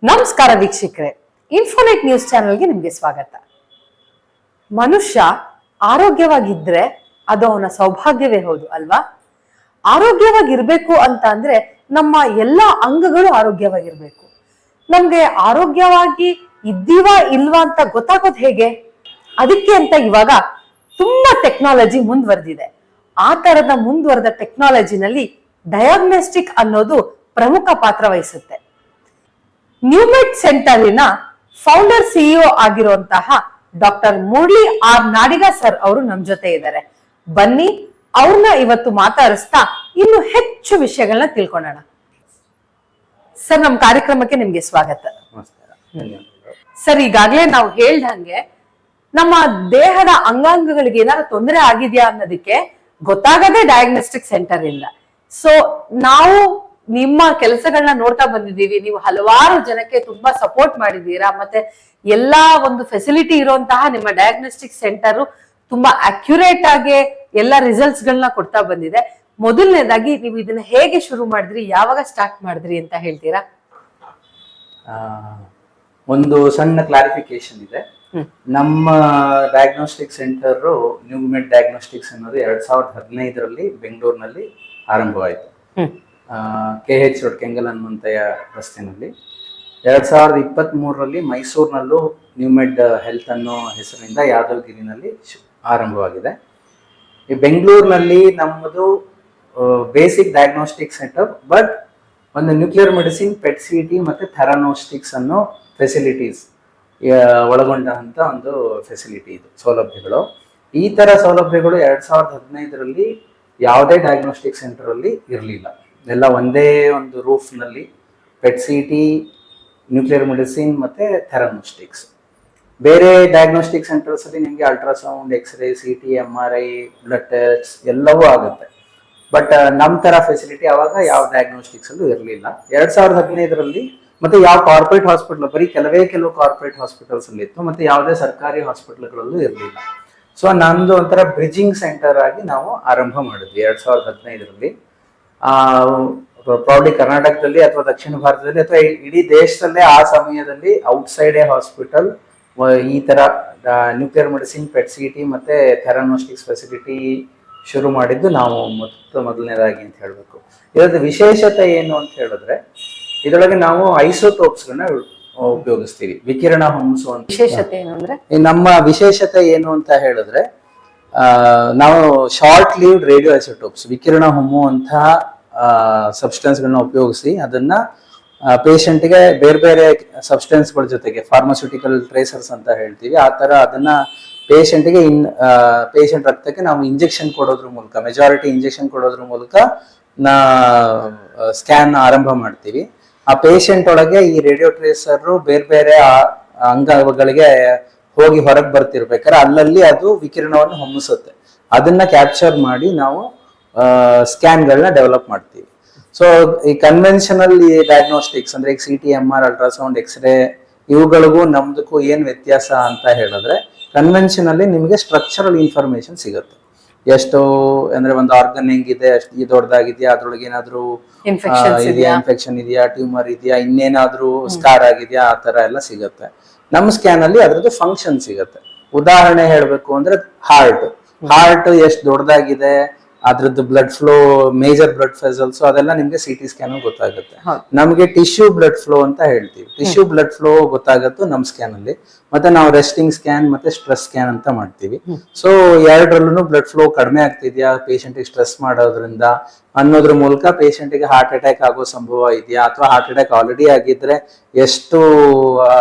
ನಮಸ್ಕಾರ ವೀಕ್ಷಕರೇ, Infonet news ಚಾನೆಲ್ಗೆ ನಿಮ್ಗೆ ಸ್ವಾಗತ. ಮನುಷ್ಯ ಆರೋಗ್ಯವಾಗಿದ್ರೆ ಅದು ಅವನ ಸೌಭಾಗ್ಯವೇ ಹೌದು ಅಲ್ವಾ? ಆರೋಗ್ಯವಾಗಿರ್ಬೇಕು ಅಂತ ಅಂದ್ರೆ ನಮ್ಮ ಎಲ್ಲಾ ಅಂಗಗಳು ಆರೋಗ್ಯವಾಗಿರ್ಬೇಕು. ನಮ್ಗೆ ಆರೋಗ್ಯವಾಗಿ ಇದ್ದೀವಾ ಇಲ್ವಾ ಅಂತ ಗೊತ್ತಾಗೋದು ಹೇಗೆ? ಅದಕ್ಕೆ ಅಂತ ಇವಾಗ ತುಂಬಾ ಟೆಕ್ನಾಲಜಿ ಮುಂದುವರೆದಿದೆ. ಆ ತರದ ಮುಂದುವರೆದ ಟೆಕ್ನಾಲಜಿನಲ್ಲಿ ಡಯಾಗ್ನೋಸ್ಟಿಕ್ ಅನ್ನೋದು ಪ್ರಮುಖ ಪಾತ್ರ ವಹಿಸುತ್ತೆ. ನ್ಯೂಮೆಡ್ ಸೆಂಟರಿನ ಫೌಂಡರ್ ಸಿಇಒ ಆಗಿರುವಂತಹ doctor Murali R Nadiga sir ಅವರು ನಮ್ ಜೊತೆ ಇದ್ದಾರೆ. ಬನ್ನಿ ಅವ್ರನ್ನ ಇವತ್ತು ಮಾತಾಡಿಸ್ತಾ ಇನ್ನು ಹೆಚ್ಚು ವಿಷಯಗಳನ್ನ ತಿಳ್ಕೊಳ್ಳೋಣ. ಸರ್, ನಮ್ ಕಾರ್ಯಕ್ರಮಕ್ಕೆ ನಿಮ್ಗೆ ಸ್ವಾಗತ. ಸರ್, ಈಗಾಗ್ಲೇ ನಾವು ಹೇಳ್ದಂಗೆ ನಮ್ಮ ದೇಹದ ಅಂಗಾಂಗಗಳಿಗೆ ಏನಾದ್ರು ತೊಂದರೆ ಆಗಿದೆಯಾ ಅನ್ನೋದಕ್ಕೆ ಗೊತ್ತಾಗದೆ ಡಯಾಗ್ನೋಸ್ಟಿಕ್ ಸೆಂಟರ್ ಇಂದ. ಸೊ ನಾವು ನಿಮ್ಮ ಕೆಲಸಗಳನ್ನ ನೋಡ್ತಾ ಬಂದಿದ್ದೀವಿ. ನೀವು ಹಲವಾರು ಜನಕ್ಕೆ ತುಂಬಾ ಸಪೋರ್ಟ್ ಮಾಡಿದ್ದೀರಾ. ಮತ್ತೆ ಎಲ್ಲಾ ಒಂದು ಫೆಸಿಲಿಟಿ ಇರುವಂತಹ ನಿಮ್ಮ ಡಯಾಗ್ನೋಸ್ಟಿಕ್ ಸೆಂಟರ್ ತುಂಬಾ ಅಕ್ಯುರೇಟ್ ಆಗಿ ಎಲ್ಲಾ ರಿಸಲ್ಟ್ಸ್ ಗಳನ್ನ ಕೊಡ್ತಾ ಬಂದಿದೆ. ಮೊದಲನೇದಾಗಿ ನೀವು ಇದನ್ನ ಹೇಗೆ ಶುರು ಮಾಡಿದ್ರಿ, ಯಾವಾಗ ಸ್ಟಾರ್ಟ್ ಮಾಡಿದ್ರಿ ಅಂತ ಹೇಳ್ತೀರಾ? ಒಂದು ಸಣ್ಣ ಕ್ಲಾರಿಫಿಕೇಶನ್ ಇದೆ. ನಮ್ಮ ಡಯಾಗ್ನೋಸ್ಟಿಕ್ ಸೆಂಟರ್ ನ್ಯೂಮೆಡ್ ಡಯಾಗ್ನೋಸ್ಟಿಕ್ಸ್ ಅನ್ನೋದು 2015ರಲ್ಲಿ ಬೆಂಗಳೂರಿನಲ್ಲಿ ಆರಂಭವಾಯಿತು. KH ರೋಡ್ ಕೆಂಗಲ್ ಅನ್ನುವಂತೆಯ ರಸ್ತೆಯಲ್ಲಿ. 2023ರಲ್ಲಿ ಮೈಸೂರಿನಲ್ಲೂ ನ್ಯೂಮೆಡ್ ಹೆಲ್ತ್ ಅನ್ನೋ ಹೆಸರಿನಿಂದ ಯಾದವಗಿರಿನಲ್ಲಿ ಆರಂಭವಾಗಿದೆ. ಈ ಬೆಂಗಳೂರಿನಲ್ಲಿ ನಮ್ಮದು ಬೇಸಿಕ್ ಡಯಾಗ್ನೋಸ್ಟಿಕ್ ಸೆಟಪ್, ಬಟ್ ಒಂದು ನ್ಯೂಕ್ಲಿಯರ್ ಮೆಡಿಸಿನ್, ಪೆಟ್ CT ಮತ್ತು ಥೆರಾನೋಸ್ಟಿಕ್ಸ್ ಅನ್ನೋ ಫೆಸಿಲಿಟೀಸ್ ಒಳಗೊಂಡಂಥ ಒಂದು ಫೆಸಿಲಿಟಿ ಇದು, ಸೌಲಭ್ಯಗಳು. ಈ ಥರ ಸೌಲಭ್ಯಗಳು 2015ರಲ್ಲಿ ಯಾವುದೇ ಡಯಾಗ್ನೋಸ್ಟಿಕ್ ಸೆಂಟರಲ್ಲಿ ಇರಲಿಲ್ಲ. ಎಲ್ಲ ಒಂದೇ ಒಂದು ರೂಫ್ನಲ್ಲಿ ಪೆಟ್ CT, ನ್ಯೂಕ್ಲಿಯರ್ ಮೆಡಿಸಿನ್ ಮತ್ತು ಥೆರಾನೋಸ್ಟಿಕ್ಸ್. ಬೇರೆ ಡಯಾಗ್ನೋಸ್ಟಿಕ್ ಸೆಂಟರ್ಸಲ್ಲಿ ನಿಮಗೆ ultrasound, x ray, CT, MRI, blood test ಎಲ್ಲವೂ ಆಗುತ್ತೆ. ಬಟ್ ನಮ್ಮ ಥರ ಫೆಸಿಲಿಟಿ ಆವಾಗ ಯಾವ ಡಯಾಗ್ನೋಸ್ಟಿಕ್ಸಲ್ಲೂ ಇರಲಿಲ್ಲ. 2015ರಲ್ಲಿ ಮತ್ತು ಯಾವ ಕಾರ್ಪೊರೇಟ್ ಹಾಸ್ಪಿಟಲ್, ಬರೀ ಕೆಲವು ಕಾರ್ಪೊರೇಟ್ ಹಾಸ್ಪಿಟಲ್ಸಲ್ಲಿ ಇತ್ತು, ಮತ್ತು ಯಾವುದೇ ಸರ್ಕಾರಿ ಹಾಸ್ಪಿಟಲ್ಗಳಲ್ಲೂ ಇರಲಿಲ್ಲ. ಸೊ ನಮ್ಮದು ಒಂಥರ ಬ್ರಿಡ್ಜಿಂಗ್ ಸೆಂಟರ್ ಆಗಿ ನಾವು ಆರಂಭ ಮಾಡಿದ್ವಿ 2015ರಲ್ಲಿ. ಪ್ರಾಬ್ಲಿ ಕರ್ನಾಟಕದಲ್ಲಿ ಅಥವಾ ದಕ್ಷಿಣ ಭಾರತದಲ್ಲಿ ಅಥವಾ ಇಡೀ ದೇಶದಲ್ಲೇ ಆ ಸಮಯದಲ್ಲಿ ಔಟ್ಸೈಡ್ ಎ ಹಾಸ್ಪಿಟಲ್ ಈ ಥರ ನ್ಯೂಕ್ಲಿಯರ್ ಮೆಡಿಸಿನ್, ಪೆಟ್ CT ಮತ್ತು ಥೆರಾನೋಸ್ಟಿಕ್ಸ್ ಫೆಸಿಲಿಟಿ ಶುರು ಮಾಡಿದ್ದು ನಾವು ಮೊದಲನೇದಾಗಿ ಅಂತ ಹೇಳಬೇಕು. ಇದರ ವಿಶೇಷತೆ ಏನು ಅಂತ ಹೇಳಿದ್ರೆ, ಇದರೊಳಗೆ ನಾವು ಐಸೋಟೋಪ್ಸ್ಗಳನ್ನ ಉಪಯೋಗಿಸ್ತೀವಿ, ವಿಕಿರಣ ಹೊಮ್ಮಿಸುವಂತ. ವಿಶೇಷತೆ ಏನು ಅಂದ್ರೆ, ನಮ್ಮ ವಿಶೇಷತೆ ಏನು ಅಂತ ಹೇಳಿದ್ರೆ, ನಾವು ಶಾರ್ಟ್ ಲೀವ್ಡ್ ರೇಡಿಯೋ ಐಸೋಟೋಪ್ಸ್, ವಿಕಿರಣ ಹೊಮ್ಮುವಂತಹ ಸಬ್ಸ್ಟೆನ್ಸ್ಗಳನ್ನ ಉಪಯೋಗಿಸಿ ಅದನ್ನ ಪೇಷಂಟ್ಗೆ ಬೇರೆ ಬೇರೆ ಸಬ್ಸ್ಟೆನ್ಸ್ಗಳ ಜೊತೆಗೆ, ಫಾರ್ಮಾಸ್ಯೂಟಿಕಲ್ ಟ್ರೇಸರ್ಸ್ ಅಂತ ಹೇಳ್ತೀವಿ, ಆ ಥರ ಅದನ್ನ ಪೇಷಂಟ್ಗೆ ಪೇಷಂಟ್ ರಕ್ತಕ್ಕೆ ನಾವು ಇಂಜೆಕ್ಷನ್ ಕೊಡೋದ್ರ ಮೂಲಕ, ಮೆಜಾರಿಟಿ ಇಂಜೆಕ್ಷನ್ ಕೊಡೋದ್ರ ಮೂಲಕ ಸ್ಕ್ಯಾನ್ ಆರಂಭ ಮಾಡ್ತೀವಿ. ಆ ಪೇಷಂಟ್ ಒಳಗೆ ಈ ರೇಡಿಯೋ ಟ್ರೇಸರ್ ಬೇರೆ ಬೇರೆ ಅಂಗಗಳಿಗೆ ಹೋಗಿ ಹೊರಗೆ ಬರ್ತಿರ್ಬೇಕಾದ್ರೆ ಅಲ್ಲಲ್ಲಿ ಅದು ವಿಕಿರಣವನ್ನು ಹೊಮ್ಮಿಸುತ್ತೆ. ಅದನ್ನ ಕ್ಯಾಪ್ಚರ್ ಮಾಡಿ ನಾವು ಸ್ಕ್ಯಾನ್ಗಳನ್ನ ಡೆವಲಪ್ ಮಾಡ್ತೀವಿ. ಸೊ ಈ ಕನ್ವೆನ್ಷನಲ್ ಡಯಾಗ್ನೋಸ್ಟಿಕ್ಸ್ ಅಂದ್ರೆ ಈಗ CT, MR, ಅಲ್ಟ್ರಾಸೌಂಡ್, ಎಕ್ಸ್ರೇ ಇವುಗಳಿಗೂ ನಮ್ದಕ್ಕೂ ಏನ್ ವ್ಯತ್ಯಾಸ ಅಂತ ಹೇಳಿದ್ರೆ, ಕನ್ವೆನ್ಷನಲ್ಲಿ ನಿಮಗೆ ಸ್ಟ್ರಕ್ಚರಲ್ ಇನ್ಫಾರ್ಮೇಶನ್ ಸಿಗುತ್ತೆ. ಎಷ್ಟು ಅಂದ್ರೆ ಒಂದು ಆರ್ಗನ್ ಹೆಂಗಿದೆ, ಎಷ್ಟು ದೊಡ್ಡದಾಗಿದೆಯಾ, ಅದ್ರೊಳಗೆ ಏನಾದ್ರು ಇನ್ಫೆಕ್ಷನ್ ಇದೆಯಾ, ಟ್ಯೂಮರ್ ಇದೆಯಾ, ಇನ್ನೇನಾದ್ರೂ ಸ್ಕಾರ್ ಆಗಿದೆಯಾ, ಆ ತರ ಎಲ್ಲ ಸಿಗುತ್ತೆ. ನಮ್ಮ ಸ್ಕ್ಯಾನ್ ಅಲ್ಲಿ ಅದ್ರದ್ದು ಫಂಕ್ಷನ್ ಸಿಗುತ್ತೆ. ಉದಾಹರಣೆ ಹೇಳ್ಬೇಕು ಅಂದ್ರೆ, ಹಾರ್ಟ್ ಎಷ್ಟು ದೊಡ್ಡದಾಗಿದೆ, ಅದ್ರದ್ದು blood flow, major blood vessels ಅದೆಲ್ಲ ನಿಮ್ಗೆ CT ಸ್ಕ್ಯಾನ್ ಗೊತ್ತಾಗುತ್ತೆ. ನಮ್ಗೆ ಟಿಶ್ಯೂ ಬ್ಲಡ್ ಫ್ಲೋ ಅಂತ ಹೇಳ್ತೀವಿ. ಟಿಶ್ಯೂ ಬ್ಲಡ್ ಫ್ಲೋ ಗೊತ್ತಾಗತ್ತು ನಮ್ಮ ಸ್ಕ್ಯಾನ್ ಅಲ್ಲಿ. ಮತ್ತೆ ನಾವು ರೆಸ್ಟಿಂಗ್ ಸ್ಕ್ಯಾನ್ ಮತ್ತೆ ಸ್ಟ್ರೆಸ್ ಸ್ಕ್ಯಾನ್ ಅಂತ ಮಾಡ್ತೀವಿ. ಸೊ ಎರಡರಲ್ಲೂ ಬ್ಲಡ್ ಫ್ಲೋ ಕಡಿಮೆ ಆಗ್ತಿದ್ಯಾ, ಪೇಷಂಟ್ ಸ್ಟ್ರೆಸ್ ಮಾಡೋದ್ರಿಂದ ಅನ್ನೋದ್ರ ಮೂಲಕ ಪೇಷಂಟ್ಗೆ ಹಾರ್ಟ್ ಅಟ್ಯಾಕ್ ಆಗೋ ಸಂಭವ ಇದೆಯಾ, ಅಥವಾ ಹಾರ್ಟ್ ಅಟ್ಯಾಕ್ ಆಲ್ರೆಡಿ ಆಗಿದ್ರೆ ಎಷ್ಟು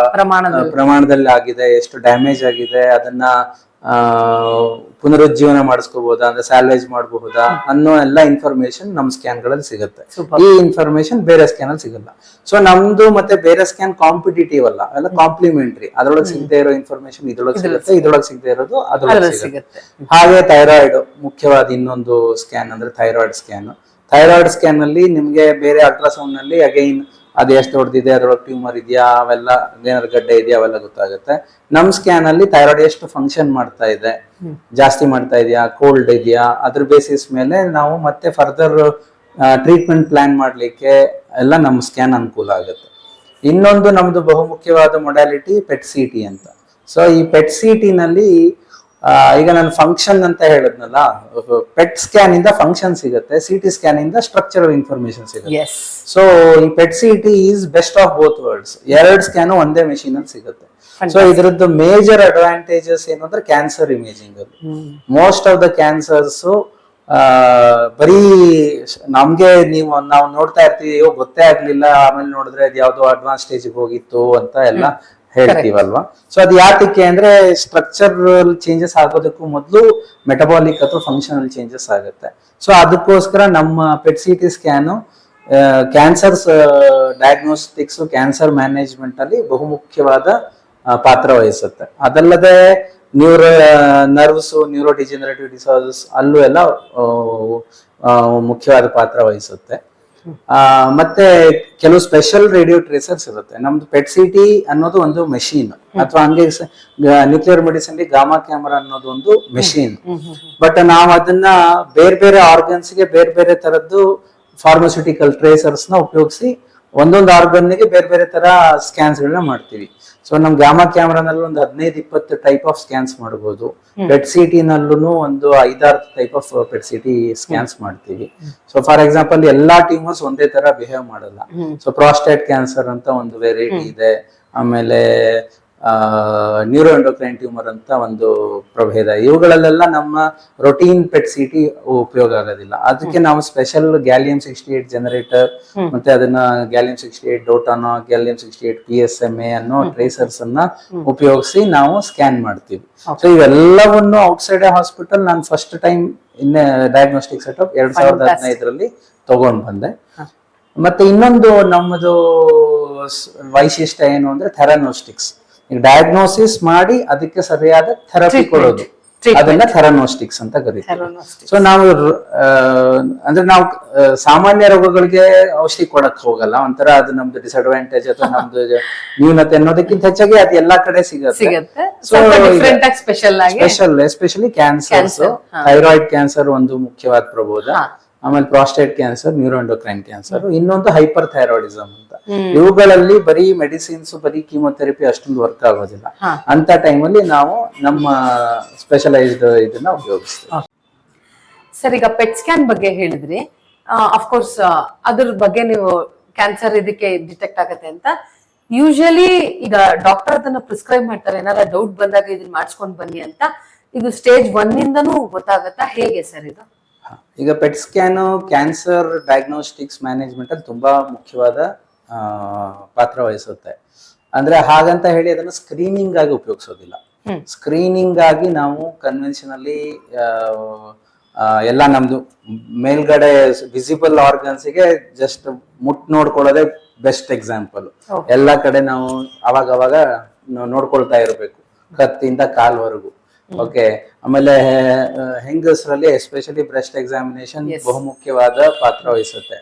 ಪ್ರಮಾಣದಲ್ಲಿ ಆಗಿದೆ, ಎಷ್ಟು ಡ್ಯಾಮೇಜ್ ಆಗಿದೆ, ಅದನ್ನ ಪುನರುಜ್ಜೀವನ ಮಾಡಿಸ್ಕೋಬಹುದಾ, ಅಂದ್ರೆ ಸ್ಯಾಲ್ವೇಜ್ ಮಾಡಬಹುದಾ ಅನ್ನೋ ಎಲ್ಲ ಇನ್ಫಾರ್ಮೇಶನ್ ನಮ್ಮ ಸ್ಕ್ಯಾನ್ ಗಳಲ್ಲಿ ಸಿಗುತ್ತೆ. ಈ ಇನ್ಫಾರ್ಮೇಶನ್ ಬೇರೆ ಸ್ಕ್ಯಾನ್ ಅಲ್ಲಿ ಸಿಗಲ್ಲ. ಸೊ ನಮ್ದು ಮತ್ತೆ ಬೇರೆ ಸ್ಕ್ಯಾನ್ ಕಾಂಪಿಟೇಟಿವ್ ಅಲ್ಲ, ಎಲ್ಲ ಕಾಂಪ್ಲಿಮೆಂಟರಿ. ಅದ್ರೊಳಗೆ ಸಿಗದೆ ಇರೋ ಇನ್ಫಾರ್ಮೇಶನ್ ಇದ್ರೊಳಗೆ ಸಿಗುತ್ತೆ, ಇದ್ರೊಳಗೆ ಸಿಗದೆ ಇರೋದು ಅದ್ರೊಳಗೆ ಸಿಗುತ್ತೆ. ಹಾಗೆ ಥೈರಾಯ್ಡ್ ಮುಖ್ಯವಾದ ಇನ್ನೊಂದು ಸ್ಕ್ಯಾನ್ ಅಂದ್ರೆ ಥೈರಾಯ್ಡ್ ಸ್ಕ್ಯಾನ್. ಥೈರಾಯ್ಡ್ ಸ್ಕ್ಯಾನ್ ಅಲ್ಲಿ ನಿಮ್ಗೆ ಬೇರೆ ಅಲ್ಟ್ರಾಸೌಂಡ್ ನಲ್ಲಿ ಅಗೈನ್ ಅದು ಎಷ್ಟು ದೊಡ್ಡದಿದೆ, ಅದ್ರೊಳಗೆ ಟ್ಯೂಮರ್ ಇದೆಯಾ, ಅವೆಲ್ಲ ಏನಾದ್ರು ಗಡ್ಡೆ ಇದೆಯಾ ಅವೆಲ್ಲ ಗೊತ್ತಾಗುತ್ತೆ. ನಮ್ ಸ್ಕ್ಯಾನ್ ಅಲ್ಲಿ ಥೈರಾಯ್ಡ್ ಎಷ್ಟು ಫಂಕ್ಷನ್ ಮಾಡ್ತಾ ಇದೆ, ಜಾಸ್ತಿ ಮಾಡ್ತಾ ಇದೆಯಾ, ಕೋಲ್ಡ್ ಇದೆಯಾ, ಅದ್ರ ಬೇಸಿಸ್ ಮೇಲೆ ನಾವು ಮತ್ತೆ ಫರ್ದರ್ ಟ್ರೀಟ್ಮೆಂಟ್ ಪ್ಲಾನ್ ಮಾಡ್ಲಿಕ್ಕೆ ಎಲ್ಲ ನಮ್ಮ ಸ್ಕ್ಯಾನ್ ಅನುಕೂಲ ಆಗುತ್ತೆ. ಇನ್ನೊಂದು ನಮ್ದು ಬಹುಮುಖ್ಯವಾದ ಮೊಡಾಲಿಟಿ ಪೆಟ್ ಸಿ ಟಿ ಅಂತ. ಸೊ ಈ ಪೆಟ್ ಸಿ ಟಿ ನಲ್ಲಿ ಈಗ ನಾನು ಫಂಕ್ಷನ್ ಅಂತ ಹೇಳಿದ್ನಲ್ಲ, ಪೆಟ್ ಸ್ಕ್ಯಾನ್ ಇಂದ ಫಂಕ್ಷನ್ ಸಿಗುತ್ತೆ, ಸಿ ಟಿ ಸ್ಕ್ಯಾನ್ ಇಂದ ಸ್ಟ್ರಕ್ಚರಲ್ ಇನ್ಫಾರ್ಮೇಶನ್ ಸಿಗುತ್ತೆ. ಎಸ್. ಸೊ ಈ PET C T is best of both worlds. ಎರಡು ಸ್ಕ್ಯಾನ್ ಒಂದೇ ಮೆಷಿನ್ ಅಲ್ಲಿ ಸಿಗುತ್ತೆ. ಸೊ ಇದ್ರದ್ದು ಮೇಜರ್ ಅಡ್ವಾಂಟೇಜಸ್ ಏನು ಅಂದ್ರೆ ಕ್ಯಾನ್ಸರ್ ಇಮೇಜಿಂಗ್ ಅಲ್ಲಿ ಮೋಸ್ಟ್ ಆಫ್ ದ ಕ್ಯಾನ್ಸರ್ಸ್ ಬರೀ ನಮ್ಗೆ ನಾವು ನೋಡ್ತಾ ಇರ್ತೀವಿ, ಅಯ್ಯೋ ಗೊತ್ತೇ ಆಗ್ಲಿಲ್ಲ, ಆಮೇಲೆ ನೋಡಿದ್ರೆ ಅದು ಯಾವ್ದೋ ಅಡ್ವಾನ್ಸ್ ಸ್ಟೇಜ್ ಹೋಗಿತ್ತು ಅಂತ ಎಲ್ಲ ಹೇಳ್ತೀವಲ್ವಾ. ಸೊ ಅದು ಯಾತಕ್ಕೆ ಅಂದ್ರೆ ಸ್ಟ್ರಕ್ಚರಲ್ ಚೇಂಜಸ್ ಆಗೋದಕ್ಕೂ ಮೊದಲು ಮೆಟಬಾಲಿಕ್ ಅಥವಾ ಫಂಕ್ಷನಲ್ ಚೇಂಜಸ್ ಆಗುತ್ತೆ. ಸೊ ಅದಕ್ಕೋಸ್ಕರ ನಮ್ಮ pet C T scan cancer diagnostics, cancer management ಅಲ್ಲಿ ಬಹುಮುಖ್ಯವಾದ ಪಾತ್ರ ವಹಿಸುತ್ತೆ. ಅದಲ್ಲದೆ ನರ್ವ್ಸ್, ನ್ಯೂರೋ ಡಿಜೆನರೇಟಿವ್ ಡಿಸಾರ್ಡರ್ಸ್ ಅಲ್ಲೂ ಎಲ್ಲ ಮುಖ್ಯವಾದ ಪಾತ್ರ ವಹಿಸುತ್ತೆ. ಮತ್ತೆ ಕೆಲವು ಸ್ಪೆಷಲ್ ರೇಡಿಯೋ ಟ್ರೇಸರ್ಸ್ ಇರುತ್ತೆ. ನಮ್ದು ಪೆಟ್ ಸಿ ಟಿ ಅನ್ನೋದು ಒಂದು ಮೆಷಿನ್, ಅಥವಾ ಹಂಗೆ ನ್ಯೂಕ್ಲಿಯರ್ ಮೆಡಿಸಿನ್ ಗಾಮಾ ಕ್ಯಾಮರಾ ಅನ್ನೋದು ಒಂದು ಮೆಷಿನ್. ಬಟ್ ನಾವು ಅದನ್ನ ಬೇರೆ ಬೇರೆ ಆರ್ಗನ್ಸ್ ಗೆ ಬೇರೆ ಬೇರೆ ತರದ್ದು ಫಾರ್ಮಸ್ಯೂಟಿಕಲ್ ಟ್ರೇಸರ್ಸ್ ನ ಉಪಯೋಗಿಸಿ ಒಂದೊಂದು ಆರ್ಗನ್ ಗೆ ಬೇರೆ ಬೇರೆ ತರ ಸ್ಕ್ಯಾನ್ಸ್ ಗಳನ್ನ ಮಾಡ್ತೀವಿ. ಸೊ ನಮ್ ಗಾಮಾ ಕ್ಯಾಮ್ರಾನಲ್ಲಿ ಒಂದು 15-20 ಟೈಪ್ ಆಫ್ ಸ್ಕ್ಯಾನ್ಸ್ ಮಾಡಬಹುದು. ಪೆಟ್ ಸಿ ಟಿ ನಲ್ಲೂ ಒಂದು 5-6 type of pet C T scans ಮಾಡ್ತೀವಿ. ಸೊ ಫಾರ್ ಎಕ್ಸಾಂಪಲ್ ಎಲ್ಲಾ ಟ್ಯೂಮರ್ಸ್ ಒಂದೇ ತರ ಬಿಹೇವ್ ಮಾಡಲ್ಲ. ಸೊ ಪ್ರಾಸ್ಟೇಟ್ ಕ್ಯಾನ್ಸರ್ ಅಂತ ಒಂದು ವೆರೈಟಿ ಇದೆ, ಆಮೇಲೆ ನ್ಯೂರೋ ಎಂಡೋಕ್ರೈನ್ ಟ್ಯೂಮರ್ ಅಂತ ಒಂದು ಪ್ರಭೇದ. ಇವುಗಳಲ್ಲೆಲ್ಲ ನಮ್ಮ ರೊಟೀನ್ ಪೆಟ್ ಸಿ ಟಿ ಉಪಯೋಗ ಆಗೋದಿಲ್ಲ. ಅದಕ್ಕೆ ನಾವು ಸ್ಪೆಷಲ್ ಗ್ಯಾಲಿಯಂ 68 ಜನರೇಟರ್, ಮತ್ತೆ ಅದನ್ನ ಗ್ಯಾಲಿಯಂ 68 ಡೋಟಾನೋ, ಗ್ಯಾಲಿಯಂ 68 PSMA ಅನ್ನೋ ಟ್ರೇಸರ್ಸ್ ಅನ್ನ ಉಪಯೋಗಿಸಿ ನಾವು ಸ್ಕ್ಯಾನ್ ಮಾಡ್ತೀವಿ. ಸೊ ಇವೆಲ್ಲವನ್ನು ಔಟ್ಸೈಡ್ ಹಾಸ್ಪಿಟಲ್ ನಾನು ಫಸ್ಟ್ ಟೈಮ್ ಡಯಾಗ್ನೋಸ್ಟಿಕ್ ಸೆಟಪ್ 2015 ತಗೊಂಡ್ ಬಂದೆ. ಮತ್ತೆ ಇನ್ನೊಂದು ನಮ್ಮದು ವೈಶಿಷ್ಟ್ಯ ಏನು ಅಂದ್ರೆ ಥೆರನೋಸ್ಟಿಕ್ಸ್. ಡಯಾಗ್ನೋಸಿಸ್ ಮಾಡಿ ಅದಕ್ಕೆ ಸರಿಯಾದ ಥೆರಪಿ ಕೊಡೋದು, ಅದನ್ನ ಥೆರನೋಸ್ಟಿಕ್ಸ್ ಅಂತ ಕರೀತೀವಿ. ಸೊ ನಾವು ಅಂದ್ರೆ ನಾವು ಸಾಮಾನ್ಯ ರೋಗಗಳಿಗೆ ಔಷಧಿ ಕೊಡಕ್ ಹೋಗಲ್ಲ. ಒಂಥರ ಅದು ನಮ್ದು ಡಿಸ್ಅಡ್ವಾಂಟೇಜ್ ಅಥವಾ ನಮ್ದು ನ್ಯೂನತೆ ಅನ್ನೋದಕ್ಕಿಂತ ಹೆಚ್ಚಾಗಿ ಅದು ಎಲ್ಲಾ ಕಡೆ ಸಿಗುತ್ತೆ. Special especially cancers, thyroid cancer ಒಂದು ಮುಖ್ಯವಾದ ಪ್ರಬೋಧ, ಆಮೇಲೆ prostate cancer, neuro endocrine cancer, ಇನ್ನೊಂದು ಹೈಪರ್ ಥೈರಾಯ್ಡಿಸಮ್ ಅಂತ. ಇವುಗಳಲ್ಲಿ ಬರೀ ಮೆಡಿಸಿನ್ಸ್, ಬರೀ ಕೀಮೋಥೆರಪಿ ಅಷ್ಟೊಂದು ವರ್ಕ್ ಆಗೋದಿಲ್ಲ. ಅಂತ ಟೈಮಲ್ಲಿ ನಾವು ನಮ್ಮ ಸ್ಪೆಷಲೈಸ್ಡ್ ಇದನ್ನ ಉಪಯೋಗಿಸ್ತೀವಿ. ಸರ್, ಈಗ ಪೆಟ್ ಸ್ಕ್ಯಾನ್ ಬಗ್ಗೆ ಹೇಳಿದ್ರಿ. ಅಫ್ಕೋರ್ಸ್ ಅದ್ರ ಬಗ್ಗೆ ನೀವು ಕ್ಯಾನ್ಸರ್ ಇದಕ್ಕೆ ಡಿಟೆಕ್ಟ್ ಆಗತ್ತೆ ಅಂತ ಯೂಶಲಿ ಈಗ ಡಾಕ್ಟರ್ ಅದನ್ನ ಪ್ರಿಸ್ಕ್ರೈಬ್ ಮಾಡ್ತಾರೆ. ಏನಾರ ಡೌಟ್ ಬಂದಾಗ ಇದನ್ನ ಮಾಡಿಸ್ಕೊಂಡ್ ಬನ್ನಿ ಅಂತ. ಇದು ಸ್ಟೇಜ್ 1 ಇಂದನೂ ಗೊತ್ತಾಗತ್ತಾ, ಹೇಗೆ ಸರ್ ಇದು? ಈಗ pet scan cancer diagnostics management ಅಲ್ಲಿ ತುಂಬಾ ಮುಖ್ಯವಾದ ಪಾತ್ರ ವಹಿಸುತ್ತೆ. ಅಂದ್ರೆ ಹಾಗಂತ ಹೇಳಿ ಅದನ್ನು ಸ್ಕ್ರೀನಿಂಗ್ ಆಗಿ ಉಪಯೋಗಿಸೋದಿಲ್ಲ. ಸ್ಕ್ರೀನಿಂಗ್ ಆಗಿ ನಾವು ಕನ್ವೆನ್ಷನಲಿ ಎಲ್ಲ ನಮ್ದು ಮೇಲ್ಗಡೆ ವಿಸಿಬಲ್ ಆರ್ಗನ್ಸ್ಗೆ ಜಸ್ಟ್ ನೋಡ್ಕೊಳ್ಳೋದೇ ಬೆಸ್ಟ್ ಎಕ್ಸಾಂಪಲ್. ಎಲ್ಲ ಕಡೆ ನಾವು ಅವಾಗ ನೋಡ್ಕೊಳ್ತಾ ಇರಬೇಕು, ಕತ್ತಿಂದ ಕಾಲ್ವರೆಗೂ. ಓಕೆ, ಆಮೇಲೆ ಹೆಂಗಸರಲ್ಲಿ ಎಸ್ಪೆಷಲಿ ಬ್ರೆಸ್ಟ್ ಎಕ್ಸಾಮಿನೇಷನ್ ಬಹುಮುಖ್ಯವಾದ ಪಾತ್ರ ವಹಿಸುತ್ತೆ.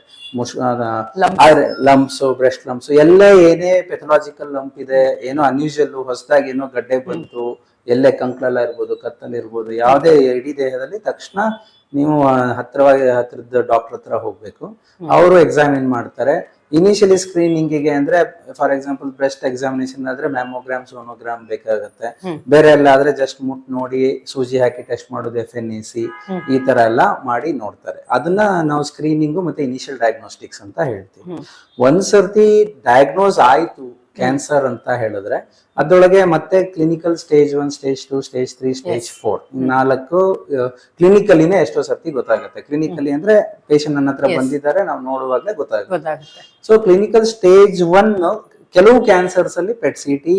ಲಂಪ್ಸ್, ಬ್ರೆಸ್ಟ್ ಲಂಪ್ಸ್ ಎಲ್ಲೇ ಏನೇ ಪೆಥಾಲಜಿಕಲ್ ಲಂಪ್ ಇದೆ, ಏನೋ ಅನ್ಯೂಶುವಲ್ ಹೊಸದಾಗಿ ಏನೋ ಗಡ್ಡೆ ಬಂತು, ಎಲ್ಲೇ ಕಂಕ್ಳೆಲ್ಲ ಇರ್ಬೋದು, ಕತ್ತಲ್ಲಿ ಇರ್ಬೋದು, ಯಾವುದೇ ಇಡೀ ದೇಹದಲ್ಲಿ, ತಕ್ಷಣ ನೀವು ಹತ್ರದ ಡಾಕ್ಟರ್ ಹತ್ರ ಹೋಗ್ಬೇಕು. ಅವರು ಎಕ್ಸಾಮಿನ್ ಮಾಡ್ತಾರೆ. ಇನಿಷಿಯಲಿ ಸ್ಕ್ರೀನಿಂಗಿಗೆ ಅಂದ್ರೆ ಫಾರ್ ಎಕ್ಸಾಂಪಲ್ ಬ್ರೆಸ್ಟ್ ಎಕ್ಸಾಮಿನೇಷನ್ ಆದ್ರೆ ಮ್ಯಾಮೋಗ್ರಾಮ್, ಸೋನೋಗ್ರಾಮ್ ಬೇಕಾಗುತ್ತೆ. ಬೇರೆ ಎಲ್ಲ ಆದ್ರೆ ಜಸ್ಟ್ ಮುಟ್ ನೋಡಿ ಸೂಜಿ ಹಾಕಿ ಟೆಸ್ಟ್ ಮಾಡೋದು, FNAC ಈ ತರ ಎಲ್ಲ ಮಾಡಿ ನೋಡ್ತಾರೆ. ಅದನ್ನ ನಾವು ಸ್ಕ್ರೀನಿಂಗು ಮತ್ತೆ ಇನಿಷಿಯಲ್ ಡಯಾಗ್ನೋಸ್ಟಿಕ್ಸ್ ಅಂತ ಹೇಳ್ತೀವಿ. ಒಂದ್ಸರ್ತಿ ಡಯಾಗ್ನೋಸ್ ಆಯ್ತು ಕ್ಯಾನ್ಸರ್ ಅಂತ ಹೇಳಿದ್ರೆ ಅದರೊಳಗೆ ಮತ್ತೆ clinical stage 1, stage 2, stage 3, stage 4 4 ಕ್ಲಿನಿಕಲಿನೇ ಎಷ್ಟೋ ಸರ್ತಿ ಗೊತ್ತಾಗುತ್ತೆ. ಕ್ಲಿನಿಕಲಿ ಅಂದ್ರೆ ಪೇಷಂಟ್ ನನ್ನ ಹತ್ರ ಬಂದಿದ್ದಾರೆ, ನಾವು ನೋಡುವಾಗಲೇ ಗೊತ್ತಾಗುತ್ತೆ. ಸೊ ಕ್ಲಿನಿಕಲ್ ಸ್ಟೇಜ್ 1 ಕೆಲವು ಕ್ಯಾನ್ಸರ್ಸ್ ಅಲ್ಲಿ ಪೆಟ್ ಸಿ ಟಿ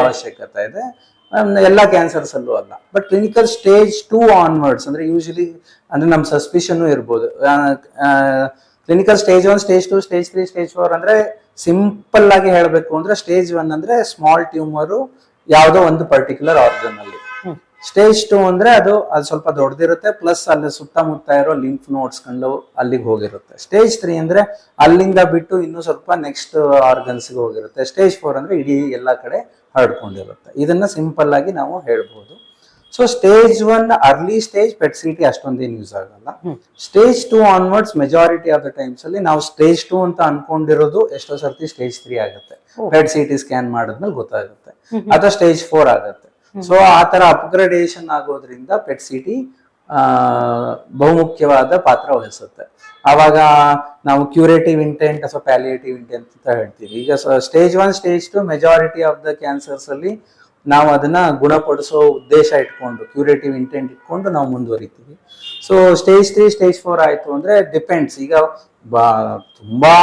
ಅವಶ್ಯಕತೆ ಇದೆ, ಎಲ್ಲಾ ಕ್ಯಾನ್ಸರ್ಸ್ ಅಲ್ಲೂ ಅಲ್ಲ. ಬಟ್ ಕ್ಲಿನಿಕಲ್ ಸ್ಟೇಜ್ 2 ಆನ್ವರ್ಡ್ಸ್ ಅಂದ್ರೆ ಯೂಶಲಿ ಅಂದ್ರೆ ನಮ್ ಸಸ್ಪಿಷನ್ ಇರ್ಬೋದು. Clinical stage 1, stage 2, stage 3, stage 4 ಅಂದ್ರೆ ಸಿಂಪಲ್ ಆಗಿ ಹೇಳ್ಬೇಕು ಅಂದ್ರೆ ಸ್ಟೇಜ್ 1 ಅಂದ್ರೆ ಸ್ಮಾಲ್ ಟ್ಯೂಮರು ಯಾವುದೋ ಒಂದು ಪರ್ಟಿಕ್ಯುಲರ್ ಆರ್ಗನ್ ಅಲ್ಲಿ. ಸ್ಟೇಜ್ 2 ಅಂದ್ರೆ ಅದು ಸ್ವಲ್ಪ ದೊಡ್ಡದಿರುತ್ತೆ, ಪ್ಲಸ್ ಅಲ್ಲಿ ಸುತ್ತಮುತ್ತ ಇರೋ ಲಿಂಫ್ ನೋಡ್ಸ್ ಗಳು ಅಲ್ಲಿಗೆ ಹೋಗಿರುತ್ತೆ. ಸ್ಟೇಜ್ 3 ಅಂದ್ರೆ ಅಲ್ಲಿಂದ ಬಿಟ್ಟು ಇನ್ನು ಸ್ವಲ್ಪ ನೆಕ್ಸ್ಟ್ ಆರ್ಗನ್ಸ್ ಗೆ ಹೋಗಿರುತ್ತೆ. ಸ್ಟೇಜ್ 4 ಅಂದ್ರೆ ಇಡೀ ಎಲ್ಲಾ ಕಡೆ ಹರಡ್ಕೊಂಡಿರುತ್ತೆ. ಇದನ್ನ ಸಿಂಪಲ್ ಆಗಿ ನಾವು ಹೇಳ್ಬೋದು. So stage 1 early stage PET CT ಅಷ್ಟೊಂದೇನು ಯೂಸ್ ಆಗಲ್ಲ. Stage 2 onwards majority of the times ಅಲ್ಲಿ ನಾವು ಸ್ಟೇಜ್ 2 ಅಂತ ಅನ್ಕೊಂಡಿರೋದು ಎಷ್ಟೋ ಸರ್ತಿ ಸ್ಟೇಜ್ 3 ಆಗುತ್ತೆ. ಪೆಟ್ ಸಿಟಿ ಸ್ಕ್ಯಾನ್ ಮಾಡಿದ್ಮೇಲೆ ಗೊತ್ತಾಗುತ್ತೆ, ಅಥವಾ ಸ್ಟೇಜ್ 4 ಆಗುತ್ತೆ. ಸೊ ಆ ತರ ಅಪ್ಗ್ರೇಡೇಷನ್ ಆಗೋದ್ರಿಂದ ಪೆಟ್ ಸಿಟಿ ಬಹುಮುಖ್ಯವಾದ ಪಾತ್ರ ವಹಿಸುತ್ತೆ. ಆವಾಗ ನಾವು ಕ್ಯೂರೇಟಿವ್ ಇಂಟೆಂಟ್ ಅಥವಾ ಪ್ಯಾಲಿಯೇಟಿವ್ ಇಂಟೆಂಟ್ ಅಂತ ಹೇಳ್ತೀವಿ. ಈಗ stage 1 stage 2 majority of the cancers ಅಲ್ಲಿ ನಾವು ಅದನ್ನ ಗುಣಪಡಿಸೋ ಉದ್ದೇಶ ಇಟ್ಕೊಂಡು, ಕ್ಯೂರೇಟಿವ್ ಇಂಟೆಂಟ್ ಇಟ್ಕೊಂಡು ನಾವು ಮುಂದುವರಿತೀವಿ. ಸೊ ಸ್ಟೇಜ್ 3 ಸ್ಟೇಜ್ 4 ಆಯ್ತು ಅಂದ್ರೆ ಡಿಪೆಂಡ್ಸ್. ಈಗ ತುಂಬಾ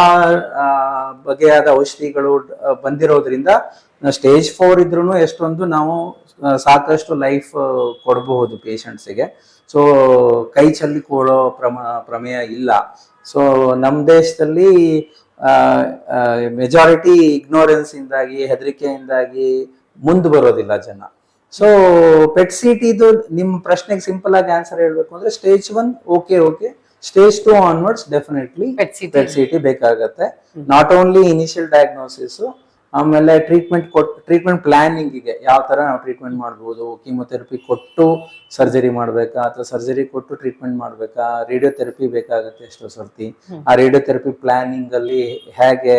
ಬಗೆಯಾದ ಔಷಧಿಗಳು ಬಂದಿರೋದ್ರಿಂದ ಸ್ಟೇಜ್ 4 ಇದ್ರೂ ಎಷ್ಟೊಂದು ನಾವು ಸಾಕಷ್ಟು ಲೈಫ್ ಕೊಡಬಹುದು ಪೇಷಂಟ್ಸಿಗೆ. ಸೊ ಕೈ ಚೆಲ್ಲಿ ಕೊಡೋ ಪ್ರಮೇಯ ಇಲ್ಲ. ಸೊ ನಮ್ಮ ದೇಶದಲ್ಲಿ ಮೆಜಾರಿಟಿ ಇಗ್ನೋರೆನ್ಸ್ ಇಂದಾಗಿ, ಹೆದರಿಕೆಯಿಂದಾಗಿ ಮುಂದೆ ಬರೋದಿಲ್ಲ ಜನ. ಸೊ ಪೆಟ್ ಸಿಟಿದು ನಿಮ್ಮ ಪ್ರಶ್ನೆಗೆ ಸಿಂಪಲ್ ಆಗಿ ಆನ್ಸರ್ ಹೇಳ್ಬೇಕು ಅಂದ್ರೆ stage 1 okay, stage 2 onwards definitely pet city ಬೇಕಾಗತ್ತೆ. ನಾಟ್ ಓನ್ಲಿ ಇನಿಷಿಯಲ್ ಡಯಾಗ್ನೋಸಿಸ್, ಆಮೇಲೆ ಟ್ರೀಟ್ಮೆಂಟ್ ಪ್ಲಾನಿಂಗ್ ಗೆ ಯಾವ ತರ ನಾವು ಟ್ರೀಟ್ಮೆಂಟ್ ಮಾಡ್ಬೋದು, ಕೀಮೊಥೆರಪಿ ಕೊಟ್ಟು ಸರ್ಜರಿ ಮಾಡ್ಬೇಕಾ ಅಥವಾ ಸರ್ಜರಿ ಕೊಟ್ಟು ಟ್ರೀಟ್ಮೆಂಟ್ ಮಾಡ್ಬೇಕಾ, ರೇಡಿಯೋಥೆರಪಿ ಬೇಕಾಗತ್ತೆ ಎಷ್ಟೋ ಸರ್ತಿ. ಆ ರೇಡಿಯೋಥೆರಪಿ ಪ್ಲಾನಿಂಗ್ ಅಲ್ಲಿ ಹೇಗೆ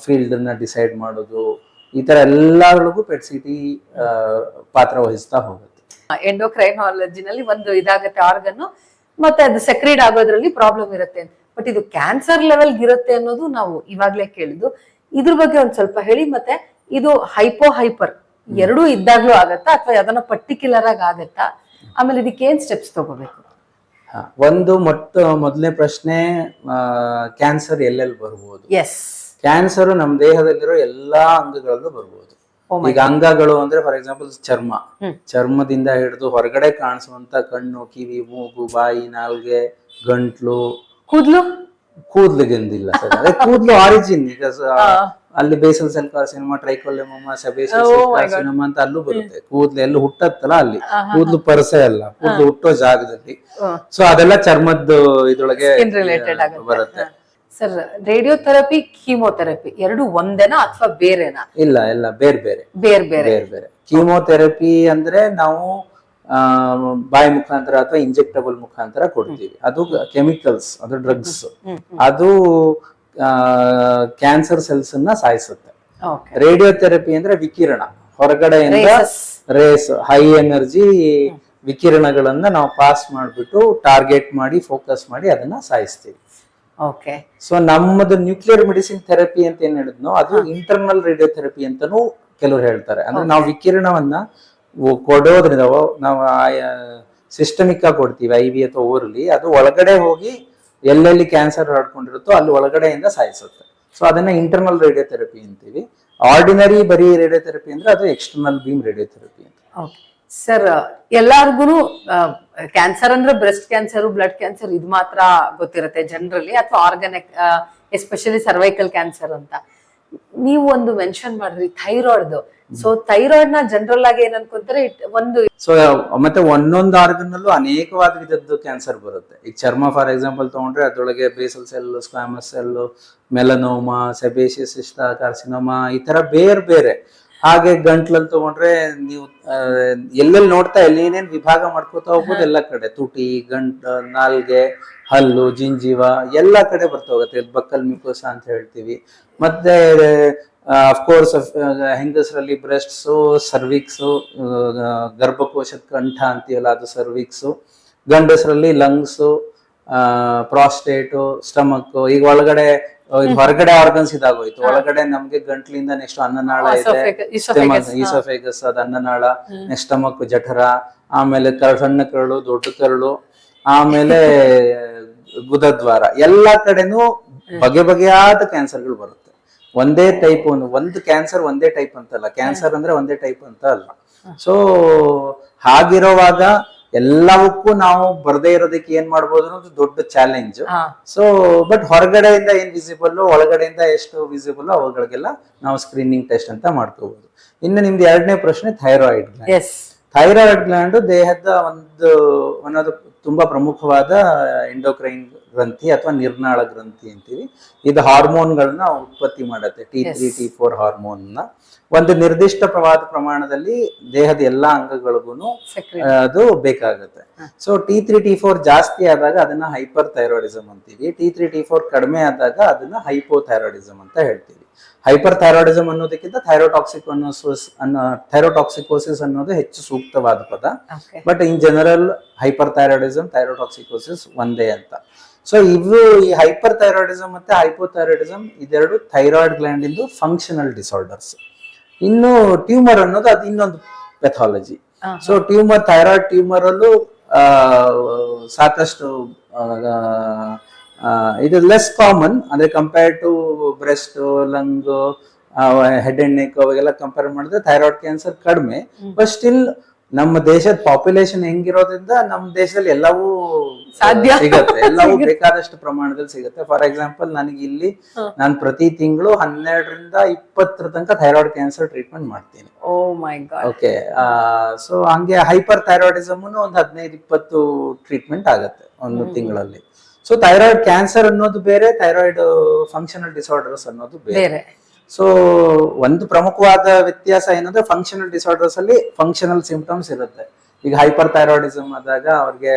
ಫೀಲ್ಡ್ ಅನ್ನ ಡಿಸೈಡ್ ಮಾಡೋದು, ಈ ತರ ಎಲ್ಲರಿಗೂ ಪೆಟ್ ಸಿಟಿ ಪಾತ್ರ ವಹಿಸ್ತಾ ಹೋಗುತ್ತೆ. ಎಂಡೋಕ್ರೈನಾಲಜಿನಲ್ಲಿ ಒಂದು ಇದಾಗತ್ತೆ ಆರ್ಗನ್, ಮತ್ತೆ ಅದು ಸೆಕ್ರೇಟ್ ಆಗೋದ್ರಲ್ಲಿ ಪ್ರಾಬ್ಲಮ್ ಇರುತ್ತೆ. ಬಟ್ ಇದು ಕ್ಯಾನ್ಸರ್ ಲೆವೆಲ್ ಇರುತ್ತೆ ಅನ್ನೋದು ನಾವು ಇವಾಗ್ಲೇ ಕೇಳಿದ್ದು. ಇದ್ರ ಬಗ್ಗೆ ಒಂದ್ ಸ್ವಲ್ಪ ಹೇಳಿ. ಮತ್ತೆ ಇದು ಹೈಪರ್ ಎರಡೂ ಇದ್ದಾಗ್ಲೂ ಆಗತ್ತಾ ಅಥವಾ ಯಾವ್ದನ್ನ ಪರ್ಟಿಕ್ಯುಲರ್ ಆಗಿ ಆಗತ್ತಾ? ಆಮೇಲೆ ಇದಕ್ಕೆ ಏನ್ ಸ್ಟೆಪ್ಸ್ ತಗೋಬೇಕು? ಒಂದು ಮೊದಲನೇ ಪ್ರಶ್ನೆ, ಕ್ಯಾನ್ಸರ್ ಎಲ್ಲೆಲ್ಲಿ ಬರ್ಬೋದು? ಎಸ್, ಕ್ಯಾನ್ಸರ್ ನಮ್ಮ ದೇಹದಲ್ಲಿರೋ ಎಲ್ಲಾ ಅಂಗಗಳಲ್ಲೂ ಬರ್ಬೋದು. ಈಗ ಅಂಗಗಳು ಅಂದ್ರೆ ಫಾರ್ ಎಕ್ಸಾಂಪಲ್ ಚರ್ಮದಿಂದ ಹಿಡಿದು ಹೊರಗಡೆ ಕಾಣಿಸುವಂತ ಕಣ್ಣು, ಕಿವಿ, ಮೂಗು, ಬಾಯಿ, ನಾಲ್ಗೆ, ಗಂಟ್ಲು, ಕೂದ್ಲಿಗೆಂದಿಲ್ಲ ಸರ್. ಅದೇ ಕೂದ್ಲು ಆರಿಜಿನ್. ಈಗ ಅಲ್ಲಿ ಬೇಸಲ್ ಸೆಲ್ ಕಾರ್ಸಿನೋಮಾ, ಟ್ರೈಕೋಲೆಮಾ, ಸೆಬೇಸಿಯಸ್ ಕಾರ್ಸಿನೋಮಾ ಅಂತ ಅಲ್ಲೂ ಬರುತ್ತೆ. ಕೂದ್ಲು ಎಲ್ಲೂ ಹುಟ್ಟತ್ತಲ್ಲ ಅಲ್ಲಿ, ಕೂದ್ಲು ಪರಸೆ ಅಲ್ಲ, ಕೂದ್ಲು ಹುಟ್ಟೋ ಜಾಗದಲ್ಲಿ. ಸೊ ಅದೆಲ್ಲ ಚರ್ಮದ್ದು ಇದ್ರೊಳಗೆ ಬರುತ್ತೆ. ಸರ್, ರೇಡಿಯೋಥೆರಪಿ, ಕೀಮೋಥೆರಪಿ ಎರಡು ಒಂದೇನಾ ಅಥವಾ ಬೇರೆನಾ? ಇಲ್ಲ ಬೇರೆ. ಕೀಮೋಥೆರಪಿ ಅಂದ್ರೆ ನಾವು ಬಾಯಿ ಮುಖಾಂತರ ಅಥವಾ ಇಂಜೆಕ್ಟಬಲ್ ಮುಖಾಂತರ ಕೊಡ್ತೀವಿ. ಅದು ಕೆಮಿಕಲ್ಸ್, ಅದು ಡ್ರಗ್ಸ್. ಅದು ಕ್ಯಾನ್ಸರ್ ಸೆಲ್ಸ್ ಅನ್ನ ಸಾಯಿಸುತ್ತೆ. ರೇಡಿಯೋಥೆರಪಿ ಅಂದ್ರೆ ವಿಕಿರಣ, ಹೊರಗಡೆಯಿಂದ ಹೈ ಎನರ್ಜಿ ವಿಕಿರಣಗಳನ್ನ ನಾವು ಪಾಸ್ ಮಾಡ್ಬಿಟ್ಟು ಟಾರ್ಗೆಟ್ ಮಾಡಿ, ಫೋಕಸ್ ಮಾಡಿ ಅದನ್ನ ಸಾಯಿಸ್ತೀವಿ. ಸೊ ನಮ್ಮದು ನ್ಯೂಕ್ಲಿಯರ್ ಮೆಡಿಸಿನ್ ಥೆರಪಿ ಅಂತ ಏನ್ ಹೇಳಿದ್ನೋ ಅದು ಇಂಟರ್ನಲ್ ರೇಡಿಯೋಥೆರಪಿ ಅಂತಾನೂ ಕೆಲವರು ಹೇಳ್ತಾರೆ. ಅಂದ್ರೆ ನಾವು ವಿಕಿರಣವನ್ನ ಕೊಡೋದ್ರಿಂದ ನಾವು ಸಿಸ್ಟಮಿಕ್ ಆಗಿ ಕೊಡ್ತೀವಿ, IV ಅಥವಾ ಓರಲಿ. ಅದು ಒಳಗಡೆ ಹೋಗಿ ಎಲ್ಲೆಲ್ಲಿ ಕ್ಯಾನ್ಸರ್ ಹರಡ್ಕೊಂಡಿರುತ್ತೋ ಅಲ್ಲಿ ಒಳಗಡೆಯಿಂದ ಸಾಯಿಸುತ್ತೆ. ಸೊ ಅದನ್ನ ಇಂಟರ್ನಲ್ ರೇಡಿಯೋಥೆರಪಿ ಅಂತೀವಿ. ಆರ್ಡಿನರಿ ಬರೀ ರೇಡಿಯೋಥೆರಪಿ ಅಂದ್ರೆ ಅದು ಎಕ್ಸ್ಟರ್ನಲ್ ಬೀಮ್ ರೇಡಿಯೋಥೆರಪಿ ಅಂತ. ಸರ್, ಎಲ್ಲಾರ್ಗು ಕ್ಯಾನ್ಸರ್ ಅಂದ್ರೆ ಬ್ರೆಸ್ಟ್ ಕ್ಯಾನ್ಸರ್, ಬ್ಲಡ್ ಕ್ಯಾನ್ಸರ್ ಇದು ಮಾತ್ರ ಗೊತ್ತಿರುತ್ತೆ ಜನರಲಿ, ಅಥವಾ ಆರ್ಗಾನಿಕ್, ಎಸ್ಪೆಷಲಿ ಸರ್ವೈಕಲ್ ಕ್ಯಾನ್ಸರ್ ಅಂತ. ನೀವು ಒಂದು ಮೆನ್ಷನ್ ಮಾಡಿದ್ರಿ ಥೈರಾಯ್ಡ್. ಸೊ ಥೈರಾಯ್ಡ್ ನ ಜನರಲ್ ಆಗಿ ಏನ್ ಅನ್ಕೊಂತಾರೆ ಒಂದು. ಸೊ ಮತ್ತೆ ಒಂದೊಂದು ಆರ್ಗನ್ ಅಲ್ಲೂ ಅನೇಕವಾದ ವಿಧದ್ದು ಕ್ಯಾನ್ಸರ್ ಬರುತ್ತೆ. ಈಗ ಚರ್ಮ ಫಾರ್ ಎಕ್ಸಾಂಪಲ್ ತಗೊಂಡ್ರೆ ಅದರೊಳಗೆ basal cell, squamous cell, melanoma, sebaceous carcinoma, ಈ ತರ ಬೇರೆ. ಹಾಗೆ ಗಂಟ್ಲಲ್ಲಿ ತಗೊಂಡ್ರೆ ನೀವು ಎಲ್ಲೆಲ್ಲಿ ನೋಡ್ತಾ ಏನೇನ್ ವಿಭಾಗ ಮಾಡ್ಕೋತಾ ಹೋಗ್ಬೋದು, ಎಲ್ಲ ಕಡೆ ತುಟಿ, ನಾಲ್ಗೆ, ಹಲ್ಲು, ಜಿಂಜೀವ ಎಲ್ಲ ಕಡೆ ಬರ್ತಾ ಹೋಗುತ್ತೆ. ಬಕ್ಕಲ್ ಮ್ಯೂಕೋಸ ಅಂತ ಹೇಳ್ತೀವಿ. ಮತ್ತೆ ಅಫ್ಕೋರ್ಸ್ ಹೆಂಗಸರಲ್ಲಿ ಬ್ರೆಸ್ಟ್ಸು, ಸರ್ವಿಕ್ಸು, ಗರ್ಭಕೋಶದ ಕಂಠ ಅಂತೀವಲ್ಲ ಅದು ಸರ್ವಿಕ್ಸು. ಗಂಡಸರಲ್ಲಿ ಲಂಗ್ಸು, ಪ್ರಾಸ್ಟೇಟು, ಸ್ಟಮಕ್. ಈಗ ಒಳಗಡೆ ಹೊರಗಡೆ ಆರ್ಗನ್ಸ್ ಇದಾಗೋಯ್ತು. ಒಳಗಡೆ ನಮ್ಗೆ ಗಂಟ್ಲಿಂದ ನೆಕ್ಸ್ಟ್ ಅನ್ನನಾಳ ಇದೆ, ಈಸೋಫೇಗಸ್ ಅದು ಅನ್ನನಾಳ, ನೆಕ್ಸ್ಟ್ ಸ್ಟಮಕ್, ಜಠರ, ಆಮೇಲೆ ಸಣ್ಣ ಕರಳು, ದೊಡ್ಡ ಕರಳು, ಆಮೇಲೆ ಗುದದ್ವಾರ. ಎಲ್ಲಾ ಕಡೆನೂ ಬಗೆಯಾದ ಕ್ಯಾನ್ಸರ್ಗಳು ಬರುತ್ತೆ. ಒಂದೇ ಟೈಪ್, ಒಂದು ಕ್ಯಾನ್ಸರ್ ಒಂದೇ ಟೈಪ್ ಅಂತಲ್ಲ, ಕ್ಯಾನ್ಸರ್ ಅಂದ್ರೆ ಒಂದೇ ಟೈಪ್ ಅಂತ ಅಲ್ಲ. ಸೊ ಹಾಗಿರುವಾಗ ಎಲ್ಲವಕ್ಕೂ ನಾವು ಬರದೇ ಇರೋದಕ್ಕೆ ಏನ್ ಮಾಡ್ಬೋದು ಅನ್ನೋದು ದೊಡ್ಡ ಚಾಲೆಂಜ್. ಸೊ ಬಟ್ ಹೊರಗಡೆಯಿಂದ ಏನ್ ವಿಸಿಬಲ್, ಒಳಗಡೆಯಿಂದ ಎಷ್ಟು ವಿಸಿಬಲ್ ಅವುಗಳಿಗೆಲ್ಲ ನಾವು ಸ್ಕ್ರೀನಿಂಗ್ ಟೆಸ್ಟ್ ಅಂತ ಮಾಡ್ಕೋಬಹುದು. ಇನ್ನು ನಿಮ್ದು ಎರಡನೇ ಪ್ರಶ್ನೆ ಥೈರಾಯ್ಡ್. ಥೈರಾಯ್ಡ್ ಗ್ಲ್ಯಾಂಡ್ ದೇಹದ ಒಂದು ತುಂಬಾ ಪ್ರಮುಖವಾದ ಎಂಡೋಕ್ರೈನ್ ಗ್ರಂಥಿ ಅಥವಾ ನಿರ್ನಾಳ ಗ್ರಂಥಿ ಅಂತೀವಿ. ಇದು ಹಾರ್ಮೋನ್ಗಳನ್ನ ಉತ್ಪತ್ತಿ ಮಾಡುತ್ತೆ, T3 T4 ಹಾರ್ಮೋನ್ನ ಒಂದು ನಿರ್ದಿಷ್ಟವಾದ ಪ್ರಮಾಣದಲ್ಲಿ ದೇಹದ ಎಲ್ಲಾ ಅಂಗಗಳಿಗೂ ಅದು ಬೇಕಾಗುತ್ತೆ. ಸೊ T3 T4 ಜಾಸ್ತಿ ಆದಾಗ ಅದನ್ನ ಹೈಪರ್ ಥೈರಾಯ್ಡಿಸಮ್ ಅಂತೀವಿ. T3 T4 ಕಡಿಮೆ ಆದಾಗ ಅದನ್ನ ಹೈಪೋಥೈರಾಯ್ಡಿಸಮ್ ಅಂತ ಹೇಳ್ತೀವಿ. ಹೈಪರ್ ಥೈರಾಯ್ಡಿಸಮ್ ಅನ್ನೋದಕ್ಕಿಂತ ಥೈರೋಟಾಕ್ಸಿಕೋಸಿಸ್ ಅನ್ನೋದು ಹೆಚ್ಚು ಸೂಕ್ತವಾದ ಪದ. But in general hyperthyroidism, thyrotoxicosis ಒಂದೇ ಅಂತ. ಸೊ ಇವು ಈ ಹೈಪರ್ ಥೈರಾಯ್ಡಿಸಮ್ ಮತ್ತೆ ಹೈಪೋಥೈರಾಯ್ಡಿಸಮ್ ಇದೆರಡು ಥೈರಾಯ್ಡ್ ಗ್ಲ್ಯಾಂಡ್ ಇಂದು ಫಂಕ್ಷನಲ್ ಡಿಸಾರ್ಡರ್ಸ್. ಇನ್ನು ಟ್ಯೂಮರ್ ಅನ್ನೋದು ಅದು ಇನ್ನೊಂದು ಪೆಥಾಲಜಿ. ಸೊ ಥೈರಾಯ್ಡ್ ಟ್ಯೂಮರ್ ಅಲ್ಲೂ ಸಾಕಷ್ಟು ಇದು ಲೆಸ್ ಕಾಮನ್, ಅಂದ್ರೆ compare to breast, lung, head and neck ಅವಾಗೆಲ್ಲ ಕಂಪೇರ್ ಮಾಡಿದ್ರೆ ಥೈರಾಯ್ಡ್ ಕ್ಯಾನ್ಸರ್ ಕಡಿಮೆ. ಬಟ್ ಸ್ಟಿಲ್ ನಮ್ಮ ದೇಶದ ಪಾಪ್ಯುಲೇಷನ್ ಹೆಂಗಿರೋದ್ರಿಂದ ನಮ್ಮ ದೇಶದಲ್ಲಿ ಎಲ್ಲವೂ ಸಿಗತ್ತೆ, ಎಲ್ಲವೂ ಬೇಕಾದಷ್ಟು ಪ್ರಮಾಣದಲ್ಲಿ ಸಿಗುತ್ತೆ. ಫಾರ್ ಎಕ್ಸಾಂಪಲ್ ನನಗೆ ಇಲ್ಲಿ ನಾನು ಪ್ರತಿ ತಿಂಗಳು 12 ರಿಂದ 20 ತನಕ ಥೈರಾಯ್ಡ್ ಕ್ಯಾನ್ಸರ್ ಟ್ರೀಟ್ಮೆಂಟ್ ಮಾಡ್ತೀನಿ. ಓಕೆ, ಸೊ ಹಂಗೆ ಹೈಪರ್ ಥೈರಾಯ್ಡಿಸಮ್ ಒಂದು 15-20 ಟ್ರೀಟ್ಮೆಂಟ್ ಆಗುತ್ತೆ ಒಂದು ತಿಂಗಳಲ್ಲಿ. ಸೊ ಥೈರಾಯ್ಡ್ ಕ್ಯಾನ್ಸರ್ ಅನ್ನೋದು ಬೇರೆ, ಥೈರಾಯ್ಡ್ ಫಂಕ್ಷನಲ್ ಡಿಸಾರ್ಡರ್ಸ್ ಅನ್ನೋದು ಬೇರೆ. ಸೊ ಒಂದು ಪ್ರಮುಖವಾದ ವ್ಯತ್ಯಾಸ ಏನಂದ್ರೆ ಫಂಕ್ಷನಲ್ ಡಿಸಾರ್ಡರ್ಸ್ ಅಲ್ಲಿ ಫಂಕ್ಷನಲ್ ಸಿಂಪ್ಟಮ್ಸ್ ಇರುತ್ತೆ. ಈಗ ಹೈಪರ್ ಥೈರಾಯ್ಡಿಸಮ್ ಆದಾಗ ಅವ್ರಿಗೆ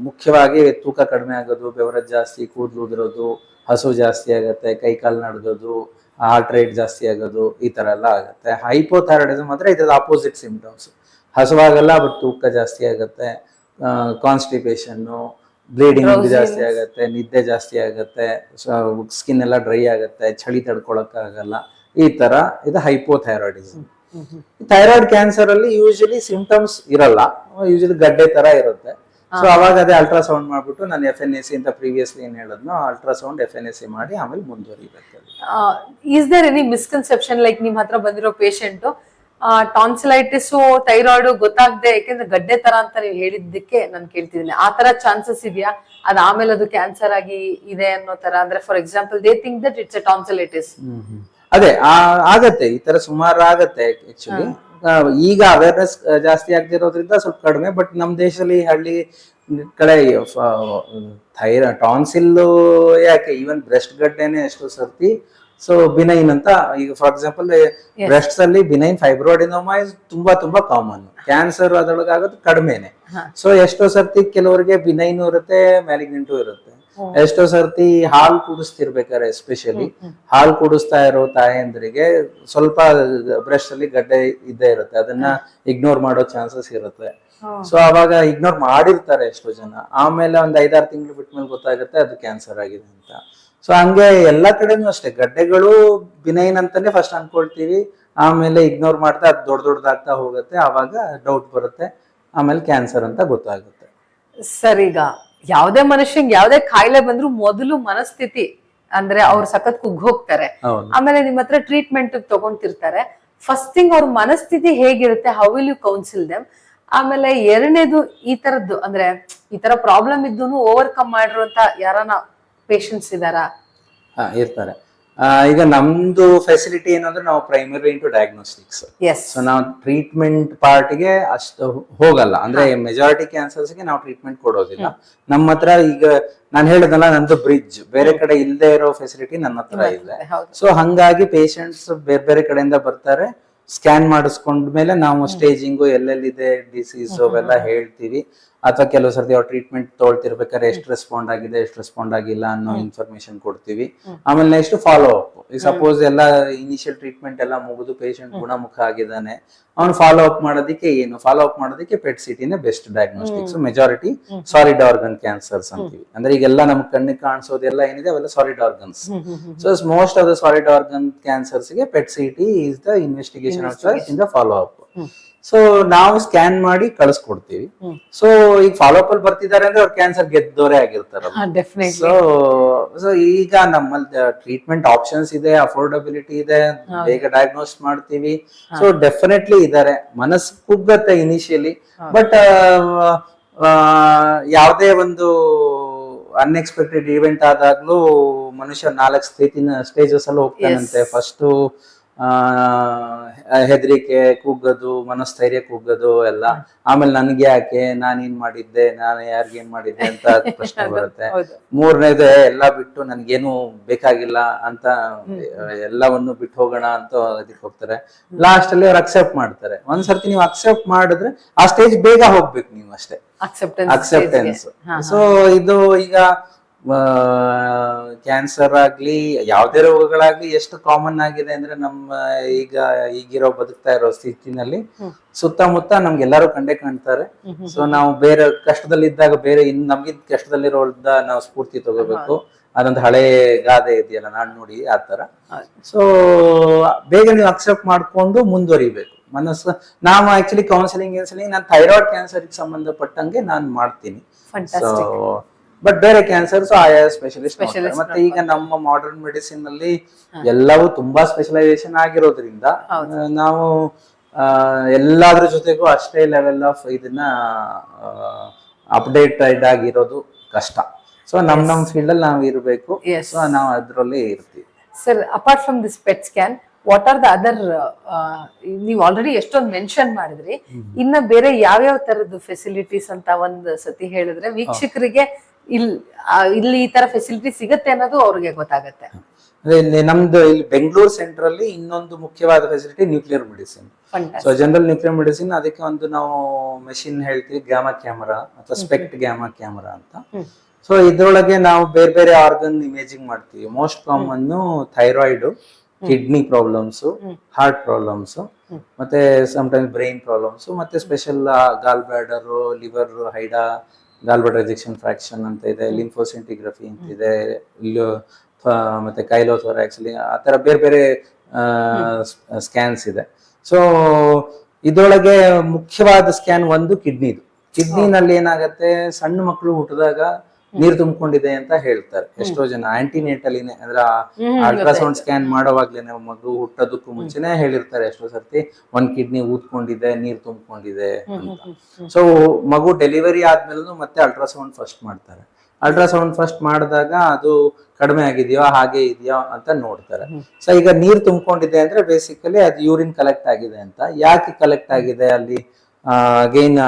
ಮುಖ್ಯವಾಗಿ ತೂಕ ಕಡಿಮೆ ಆಗೋದು, ಬೆವರಜ್ ಜಾಸ್ತಿ, ಕೂದಲು ಉದುರೋದು, ಹಸು ಜಾಸ್ತಿ ಆಗುತ್ತೆ, ಕೈ ಕಾಲು ನಡ್ಗೋದು, ಹಾರ್ಟ್ ರೇಟ್ ಜಾಸ್ತಿ ಆಗೋದು, ಈ ತರ ಎಲ್ಲ ಆಗುತ್ತೆ. ಹೈಪೋಥೈರಾಯ್ಡಿಸಮ್ ಅಂದ್ರೆ ಇದ್ರ ಆಪೋಸಿಟ್ ಸಿಂಪ್ಟಮ್ಸ್. ಹಸುವಾಗಲ್ಲ, ಬಟ್ ತೂಕ ಜಾಸ್ತಿ ಆಗುತ್ತೆ, ಕಾನ್ಸ್ಟಿಪೇಷನ್ನು, ಬ್ಲೀಡಿಂಗ್ ಜಾಸ್ತಿ ಆಗುತ್ತೆ, ನಿದ್ದೆ ಜಾಸ್ತಿ ಆಗುತ್ತೆ, ಸ್ಕಿನ್ ಎಲ್ಲ ಡ್ರೈ ಆಗುತ್ತೆ, ಚಳಿ ತಡ್ಕೊಳಕ್ ಆಗಲ್ಲ, ಈ ತರ ಇದು ಹೈಪೋಥೈರಾಯ್ಡಿಸಮ್. ಥೈರಾಯ್ಡ್ ಕ್ಯಾನ್ಸರ್ ಅಲ್ಲಿ ಯೂಶಲಿ ಸಿಂಪ್ಟಮ್ಸ್ ಇರಲ್ಲ, ಯೂಶಲಿ ಗಡ್ಡೆ ತರ ಇರುತ್ತೆ. ಸೊ ಅವಾಗ ಅದೇ ಅಲ್ಟ್ರಾಸೌಂಡ್ ಮಾಡ್ಬಿಟ್ಟು ನಾನು FNAC ಅಂತ ಪ್ರೀವಿಯಸ್ಲಿ ಏನ್ ಹೇಳದ್ನೋ ಅಲ್ಟ್ರಾಸೌಂಡ್ FNAC ಮಾಡಿ ಆಮೇಲೆ ಮುಂದುವರಿಬೇಕು. Is there any misconception like ನಿಮ್ ಹತ್ರ ಬಂದಿರೋ ಪೇಷಂಟ್ ಟಾನ್ಸಿಲೈಟಿಸ್ ಥೈರಾಯ್ಡ್ ಗೊತ್ತಾಗದೆ, ಯಾಕೆಂದ್ರೆ ಗಡ್ಡೆ ತರ ಅಂತ ನೀವು ಹೇಳಿದ್ದಕ್ಕೆ ನಾನು ಕೇಳ್ತಿದ್ದೀನಿ, ಆ ತರ ಚಾನ್ಸಸ್ ಇದೆಯಾ ಅದ್ ಆಮೇಲೆ ಅದು ಕ್ಯಾನ್ಸರ್ ಆಗಿ ಇದೆ ಅನ್ನೋ ತರ? ಅಂದ್ರೆ for example they think that it's A tonsillitis. ಅದೇ ಆಗತ್ತೆ, ಈ ತರ ಸುಮಾರು ಆಗತ್ತೆ. ಆಕ್ಚುಲಿ ಈಗ ಅವೇರ್ನೆಸ್ ಜಾಸ್ತಿ ಆಗದಿರೋದ್ರಿಂದ ಸ್ವಲ್ಪ ಕಡಿಮೆ. ಬಟ್ ನಮ್ ದೇಶದಲ್ಲಿ ಹಳ್ಳಿ ಕಡೆ ಟಾನ್ಸಿಲ್ ಯಾಕೆ, ಈವನ್ ಬ್ರೆಸ್ಟ್ ಗಡ್ಡೆನೆ ಎಷ್ಟೋ ಸರ್ತಿ ಸೊ ಬಿನೈನ್ ಅಂತ. ಈಗ ಫಾರ್ ಎಕ್ಸಾಂಪಲ್ ಬ್ರೆಸ್ಟ್ಸ್ ಅಲ್ಲಿ ಬಿನೈನ್ ಫೈಬ್ರೋಡಿನೋಮಾ ತುಂಬಾ ತುಂಬಾ ಕಾಮನ್. ಕ್ಯಾನ್ಸರ್ ಅದರೊಳಗಾಗೋದು ಕಡಿಮೆನೆ. ಸೊ ಎಷ್ಟೋ ಸರ್ತಿ ಕೆಲವರಿಗೆ ಬಿನೈನ್ ಇರುತ್ತೆ, ಮ್ಯಾಲಿಗ್ನೆಂಟು ಇರುತ್ತೆ. ಎಷ್ಟೋ ಸರ್ತಿ ಹಾಲು ಕುಡಿಸ್ತಿರ್ಬೇಕಾರೆ, ಎಸ್ಪೆಷಲಿ ಹಾಲು ಕುಡಿಸ್ತಾ ಇರೋ ತಾಯಂದ್ರಿಗೆ ಸ್ವಲ್ಪ ಬ್ರೆಸ್ಟ್ ಅಲ್ಲಿ ಗಡ್ಡೆ ಇದ್ದೇ ಇರುತ್ತೆ, ಅದನ್ನ ಇಗ್ನೋರ್ ಮಾಡೋ ಚಾನ್ಸಸ್ ಇರುತ್ತೆ. ಸೊ ಅವಾಗ ಇಗ್ನೋರ್ ಮಾಡಿರ್ತಾರೆ ಎಷ್ಟೋ ಜನ. ಆಮೇಲೆ ಒಂದ್ 5-6 ತಿಂಗಳು ಬಿಟ್ಮೇಲೆ ಗೊತ್ತಾಗುತ್ತೆ ಅದು ಕ್ಯಾನ್ಸರ್ ಆಗಿದೆ ಅಂತ. ಸೊ ಹಂಗೆ ಎಲ್ಲಾ ಕಡೆನೂ ಅಷ್ಟೇ, ಗಡ್ಡೆಗಳು ಬಿನೈನ್ ಅಂತಾನೆ ಫಸ್ಟ್ ಅನ್ಕೊಳ್ತೀವಿ, ಆಮೇಲೆ ಇಗ್ನೋರ್ ಮಾಡ್ತಾ ಅದು ದೊಡ್ಡದಾಗ್ತಾ ಹೋಗುತ್ತೆ, ಆವಾಗ ಡೌಟ್ ಬರುತ್ತೆ, ಆಮೇಲೆ ಕ್ಯಾನ್ಸರ್ ಅಂತ ಗೊತ್ತಾಗುತ್ತೆ. ಸರ್, ಈಗ ಯಾವ್ದೇ ಮನುಷ್ಯಂಗೆ ಯಾವ್ದೇ ಕಾಯಿಲೆ ಬಂದ್ರು ಮೊದಲು ಮನಸ್ಥಿತಿ ಅಂದ್ರೆ ಅವ್ರು ಸಖತ್ ಕುಗ್ಗ್ ಹೋಗ್ತಾರೆ, ಆಮೇಲೆ ನಿಮ್ ಹತ್ರ ಟ್ರೀಟ್ಮೆಂಟ್ ತಗೊಂತಿರ್ತಾರೆ. ಫಸ್ಟ್ ಥಿಂಗ್ ಅವ್ರ ಮನಸ್ಥಿತಿ ಹೇಗಿರುತ್ತೆ, how will you counsel them? ಆಮೇಲೆ ಎರಡನೇದು, ಈ ತರದ್ದು ಅಂದ್ರೆ ಈ ತರ ಪ್ರಾಬ್ಲಮ್ ಇದ್ದೂನು ಓವರ್ಕಮ್ ಮಾಡಿರುವಂತ ಯಾರನ್ನ ಪೇಷಂಟ್ಸ್ ಇದಾರಾ? ಇರ್ತಾರೆ. ಈಗ ನಮ್ದು ಫೆಸಿಲಿಟಿ ಏನಂದ್ರೆ ನಾವು ಪ್ರೈಮರಿ ಇಂಟು ಡಯಾಗ್ನೋಸ್ಟಿಕ್ಸ್. ಸೊ ನಾವು ಟ್ರೀಟ್ಮೆಂಟ್ ಪಾರ್ಟ್ಗೆ ಅಷ್ಟು ಹೋಗಲ್ಲ, ಅಂದ್ರೆ ಮೆಜಾರಿಟಿ ಕ್ಯಾನ್ಸರ್ಸ್ಗೆ ನಾವು ಟ್ರೀಟ್ಮೆಂಟ್ ಕೊಡೋದಿಲ್ಲ. ನಮ್ಮ ಹತ್ರ ಈಗ ನಾನು ಹೇಳೋದಲ್ಲ, ನಂದು ಬ್ರಿಡ್ಜ್, ಬೇರೆ ಕಡೆ ಇಲ್ಲದೆ ಇರೋ ಫೆಸಿಲಿಟಿ ನನ್ನ ಹತ್ರ ಇದೆ. ಸೊ ಹಂಗಾಗಿ ಪೇಷಂಟ್ಸ್ ಬೇರೆ ಬೇರೆ ಕಡೆಯಿಂದ ಬರ್ತಾರೆ, ಸ್ಕ್ಯಾನ್ ಮಾಡಿಸ್ಕೊಂಡ್ಮೇಲೆ ನಾವು ಸ್ಟೇಜಿಂಗು ಎಲ್ಲೆಲ್ಲಿದೆ ಡಿಸೀಸ್ ಅವೆಲ್ಲ ಹೇಳ್ತೀವಿ. ಅಥವಾ ಕೆಲವು ಸರ್ತಿ ಅವ್ರು ಟ್ರೀಟ್ಮೆಂಟ್ ತೊಗೊಳ್ತಿರ್ಬೇಕಾದ್ರೆ ಎಷ್ಟು ರೆಸ್ಪಾಂಡ್ ಆಗಿದೆ, ಎಷ್ಟು ರೆಸ್ಪಾಂಡ್ ಆಗಿಲ್ಲ ಅನ್ನೋ ಇನ್ಫಾರ್ಮೇಶನ್ ಕೊಡ್ತೀವಿ. ಆಮೇಲೆ ನೆಕ್ಸ್ಟ್ ಫಾಲೋ ಅಪ್. ಈಗ ಸಪೋಸ್ ಎಲ್ಲ ಇನಿಷಿಯಲ್ ಟ್ರೀಟ್ಮೆಂಟ್ ಎಲ್ಲ ಮುಗಿದು ಪೇಷಂಟ್ ಗುಣಮುಖ ಆಗಿದ್ದಾನೆ, ಅವ್ನು ಫಾಲೋ ಅಪ್ ಮಾಡೋದಕ್ಕೆ ಪೆಟ್ ಸಿಟಿನೇ best diagnostics. Majority solid organ cancers ಅಂತೀವಿ. ಅಂದ್ರೆ ಈಗೆಲ್ಲ ನಮ್ ಕಣ್ಣಿಗೆ ಕಾಣಿಸೋದೆಲ್ಲ ಏನಿದೆ ಅವೆಲ್ಲ solid organs. So most of the solid organ cancers ಗೆ PET CT is the investigation of choice in the follow up. So ನಾವು ಸ್ಕ್ಯಾನ್ ಮಾಡಿ ಕಳಿಸ್ಕೊಡ್ತೀವಿ. ಸೊ ಈಗ ಫಾಲೋ ಅಪ್ ಅಲ್ಲಿ ಬರ್ತಿದ್ದಾರೆ ಅಂದ್ರೆ ಅವ್ರು ಕ್ಯಾನ್ಸರ್ ಗೆದ್ದೋರೆ ಆಗಿರ್ತಾರ. ಸೊ ಈಗ ನಮ್ಮಲ್ಲಿ ಟ್ರೀಟ್ಮೆಂಟ್ ಆಪ್ಷನ್ಸ್ ಇದೆ, ಅಫೋರ್ಡಬಿಲಿಟಿ ಇದೆ, ಬೇಗ ಡಯಾಗ್ನೋಸ್ ಮಾಡ್ತೀವಿ. ಸೊ ಡೆಫಿನೆಟ್ಲಿ ಇದಾರೆ. ಮನಸ್ಸು ಕುಗ್ಗತ್ತೆ ಇನಿಷಿಯಲಿ, ಬಟ್ ಯಾವುದೇ ಒಂದು ಅನ್ಎಕ್ಸ್ಪೆಕ್ಟೆಡ್ ಇವೆಂಟ್ ಆದಾಗ್ಲೂ ಮನುಷ್ಯ 4 ಸ್ಟೇಜಸ್ ಅಲ್ಲಿ ಹೋಗ್ತಾನಂತೆ. ಫಸ್ಟ್ ಹೆದರಿಕೆ, ಕುಗ್ಗದು, ಮನಸ್ಥೈರ್ಯ ಕುಗ್ಗದು ಎಲ್ಲ. ಆಮೇಲೆ ನನ್ಗೆ ಯಾಕೆ, ನಾನೇನ್ ಮಾಡಿದ್ದೆ, ನಾನು ಯಾರಿಗೇನ್ ಮಾಡಿದ್ದೆ ಅಂತ ಪ್ರಶ್ನೆ ಬರುತ್ತೆ. ಹೌದು. ಮೂರನೇದು ಎಲ್ಲ ಬಿಟ್ಟು ನನ್ಗೇನು ಬೇಕಾಗಿಲ್ಲ ಅಂತ ಎಲ್ಲವನ್ನು ಬಿಟ್ಟು ಹೋಗೋಣ ಅಂತ ಇದಕ್ಕೆ ಹೋಗ್ತಾರೆ. ಲಾಸ್ಟ್ ಅಲ್ಲಿ ಅವ್ರು ಅಕ್ಸೆಪ್ಟ್ ಮಾಡ್ತಾರೆ. ಒಂದ್ಸರ್ತಿ ನೀವು ಅಕ್ಸೆಪ್ಟ್ ಮಾಡಿದ್ರೆ ಆ ಸ್ಟೇಜ್ ಬೇಗ ಹೋಗ್ಬೇಕು ನೀವು ಅಷ್ಟೇ, ಅಕ್ಸೆಪ್ಟೆನ್ಸ್. ಸೊ ಇದು ಈಗ ಕ್ಯಾನ್ಸರ್ ಆಗ್ಲಿ ಯಾವ್ದೇ ರೋಗಗಳಾಗ್ಲಿ ಎಷ್ಟು ಕಾಮನ್ ಆಗಿದೆ ಅಂದ್ರೆ ನಮ್ಮ ಈಗಿರೋ ಬದುಕ್ತಾ ಇರೋ ಸ್ಥಿತಿನಲ್ಲಿ ಸುತ್ತಮುತ್ತ ನಮ್ಗೆಲ್ಲರೂ ಕಂಡೇ ಕಾಣ್ತಾರೆ. ಸೊ ನಾವು ಬೇರೆ ಕಷ್ಟದಲ್ಲಿದ್ದಾಗ ಬೇರೆ ನಮ್ಗಿಂತ ಕಷ್ಟದಲ್ಲಿರೋದ ನಾವು ಸ್ಫೂರ್ತಿ ತಗೋಬೇಕು. ಅದೊಂದು ಹಳೆ ಗಾದೆ ಇದೆಯಲ್ಲ, ನಾನ್ ನೋಡಿ ಆತರ. ಸೊ ಬೇಗ ನೀವು ಅಕ್ಸೆಪ್ಟ್ ಮಾಡ್ಕೊಂಡು ಮುಂದುವರಿಬೇಕು ಮನಸ್ಸು. ನಾವು ಆಕ್ಚುಲಿ ಕೌನ್ಸಿಲಿಂಗ್ ನಾನು ಥೈರಾಯ್ಡ್ ಕ್ಯಾನ್ಸರ್ಗೆ ಸಂಬಂಧಪಟ್ಟಂಗೆ ನಾನು ಮಾಡ್ತೀನಿ. ಸೊ ಬಟ್ ಬೇರೆ ಕ್ಯಾನ್ಸರ್ಸ್ ಆಯಾ ಸ್ಪೆಷಲಿಸ್ಟ್. ಮತ್ತೆ ಈಗ ನಮ್ಮ ಮಾಡರ್ನ್ ಮೆಡಿಸಿನ್ ಅಲ್ಲಿ ಎಲ್ಲವೂ ತುಂಬಾ ಸ್ಪೆಷಲೈಸೇಷನ್ ಆಗಿರೋದ್ರಿಂದ ನಾವು ಎಲ್ಲಾದ್ರ ಜೊತೆಗೂ ಅಷ್ಟೇ ಲೆವೆಲ್ ಆಫ್ ಇದನ್ನ ಅಪ್ಡೇಟೆಡ್ ಆಗಿರೋದು ಕಷ್ಟ. ಸೊ ನಮ್ ಫೀಲ್ಡ್ ಅಲ್ಲಿ ನಾವು ಇರಬೇಕು. ಸೊ ನಾವು ಅದ್ರಲ್ಲಿ ಇರ್ತೀವಿ. Sir, apart from this pet scan, what are the other, ನೀವು ಆಲ್ರೆಡಿ ಎಷ್ಟೊಂದು ಮೆನ್ಷನ್ ಮಾಡಿದ್ರಿ, ಇನ್ನ ಬೇರೆ ಯಾವ್ಯಾವ ತರದ್ದು ಫೆಸಿಲಿಟೀಸ್ ಅಂತ ಒಂದ್ ಸತಿ ಹೇಳಿದ್ರೆ ವೀಕ್ಷಕರಿಗೆ ಇಲ್ಲಿ ಈ ತರ ಫೆಸಿಲಿಟಿ ಸಿಗತ್ತೆ ಅನ್ನೋದು ಅವ್ರಿಗೆ ಗೊತ್ತಾಗತ್ತೆ. ನಮ್ದು ಇಲ್ಲಿ ಬೆಂಗಳೂರು ಸೆಂಟರ್ ಅಲ್ಲಿ ಇನ್ನೊಂದು ಮುಖ್ಯವಾದ facility nuclear medicine. So general nuclear medicine, ಅದಕ್ಕೆ ಒಂದು ನಾವು ಮೆಷಿನ್ ಹೇಳ್ತೀವಿ, ಗ್ಯಾಮಾ ಕ್ಯಾಮರಾ ಅಥವಾ ಸ್ಪೆಕ್ಟ್ ಗ್ಯಾಮಾ ಕ್ಯಾಮರಾ ಅಂತ. ಸೊ ಇದ್ರೊಳಗೆ ನಾವು ಬೇರೆ ಬೇರೆ ಆರ್ಗನ್ ಇಮೇಜಿಂಗ್ ಮಾಡ್ತೀವಿ. Most common thyroid, kidney problems, heart problems, ಮತ್ತೆ ಸಮ್ಟೈಮ್ಸ್ ಬ್ರೈನ್ ಪ್ರಾಬ್ಲಮ್ಸ್, ಮತ್ತೆ special gallbladder, liver, HIDA, gallbladder ejection fraction ಅಂತ ಇದೆ, ಲಿಂಫೋಸಿಂಟಿಗ್ರಫಿ ಅಂತ ಇದೆ, ಮತ್ತೆ ಕೈಲೋಥೊರಾಕ್ಸ್, ಆ ತರ ಬೇರೆ ಬೇರೆ ಸ್ಕ್ಯಾನ್ಸ್ ಇದೆ. ಸೊ ಇದ್ರೊಳಗೆ ಮುಖ್ಯವಾದ ಸ್ಕ್ಯಾನ್ ಒಂದು ಕಿಡ್ನಿದು. ಕಿಡ್ನಿನಲ್ಲಿ ಏನಾಗತ್ತೆ, ಸಣ್ಣ ಮಕ್ಕಳು ಹುಟ್ಟಿದಾಗ ನೀರು ತುಂಬಿಕೊಂಡಿದೆ ಅಂತ ಹೇಳ್ತಾರೆ ಎಷ್ಟೋ ಜನ. ಆಂಟಿನೇಟಲಿನೇ ಅಂದ್ರೆ ಅಲ್ಟ್ರಾಸೌಂಡ್ ಸ್ಕ್ಯಾನ್ ಮಾಡೋವಾಗ್ಲೇನೆ, ಮಗು ಹುಟ್ಟೋದಕ್ಕೂ ಮುಂಚೆನೆ ಹೇಳಿರ್ತಾರೆ ಎಷ್ಟೋ ಸರ್ತಿ, ಒಂದ್ ಕಿಡ್ನಿ ಊದ್ಕೊಂಡಿದೆ, ನೀರ್ ತುಂಬಿಕೊಂಡಿದೆ ಅಂತ. ಸೊ ಮಗು ಡೆಲಿವರಿ ಆದ್ಮೇಲೂ ಮತ್ತೆ ಅಲ್ಟ್ರಾಸೌಂಡ್ ಫಸ್ಟ್ ಮಾಡ್ತಾರೆ. ಅಲ್ಟ್ರಾಸೌಂಡ್ ಫಸ್ಟ್ ಮಾಡಿದಾಗ ಅದು ಕಡಿಮೆ ಆಗಿದೆಯೋ ಹಾಗೆ ಇದೆಯೋ ಅಂತ ನೋಡ್ತಾರೆ. ಸೊ ಈಗ ನೀರ್ ತುಂಬಿಕೊಂಡಿದೆ ಅಂದ್ರೆ ಬೇಸಿಕಲಿ ಅದು ಯೂರಿನ್ ಕಲೆಕ್ಟ್ ಆಗಿದೆ ಅಂತ. ಯಾಕೆ ಕಲೆಕ್ಟ್ ಆಗಿದೆ ಅಲ್ಲಿ, ಅಗೈನ್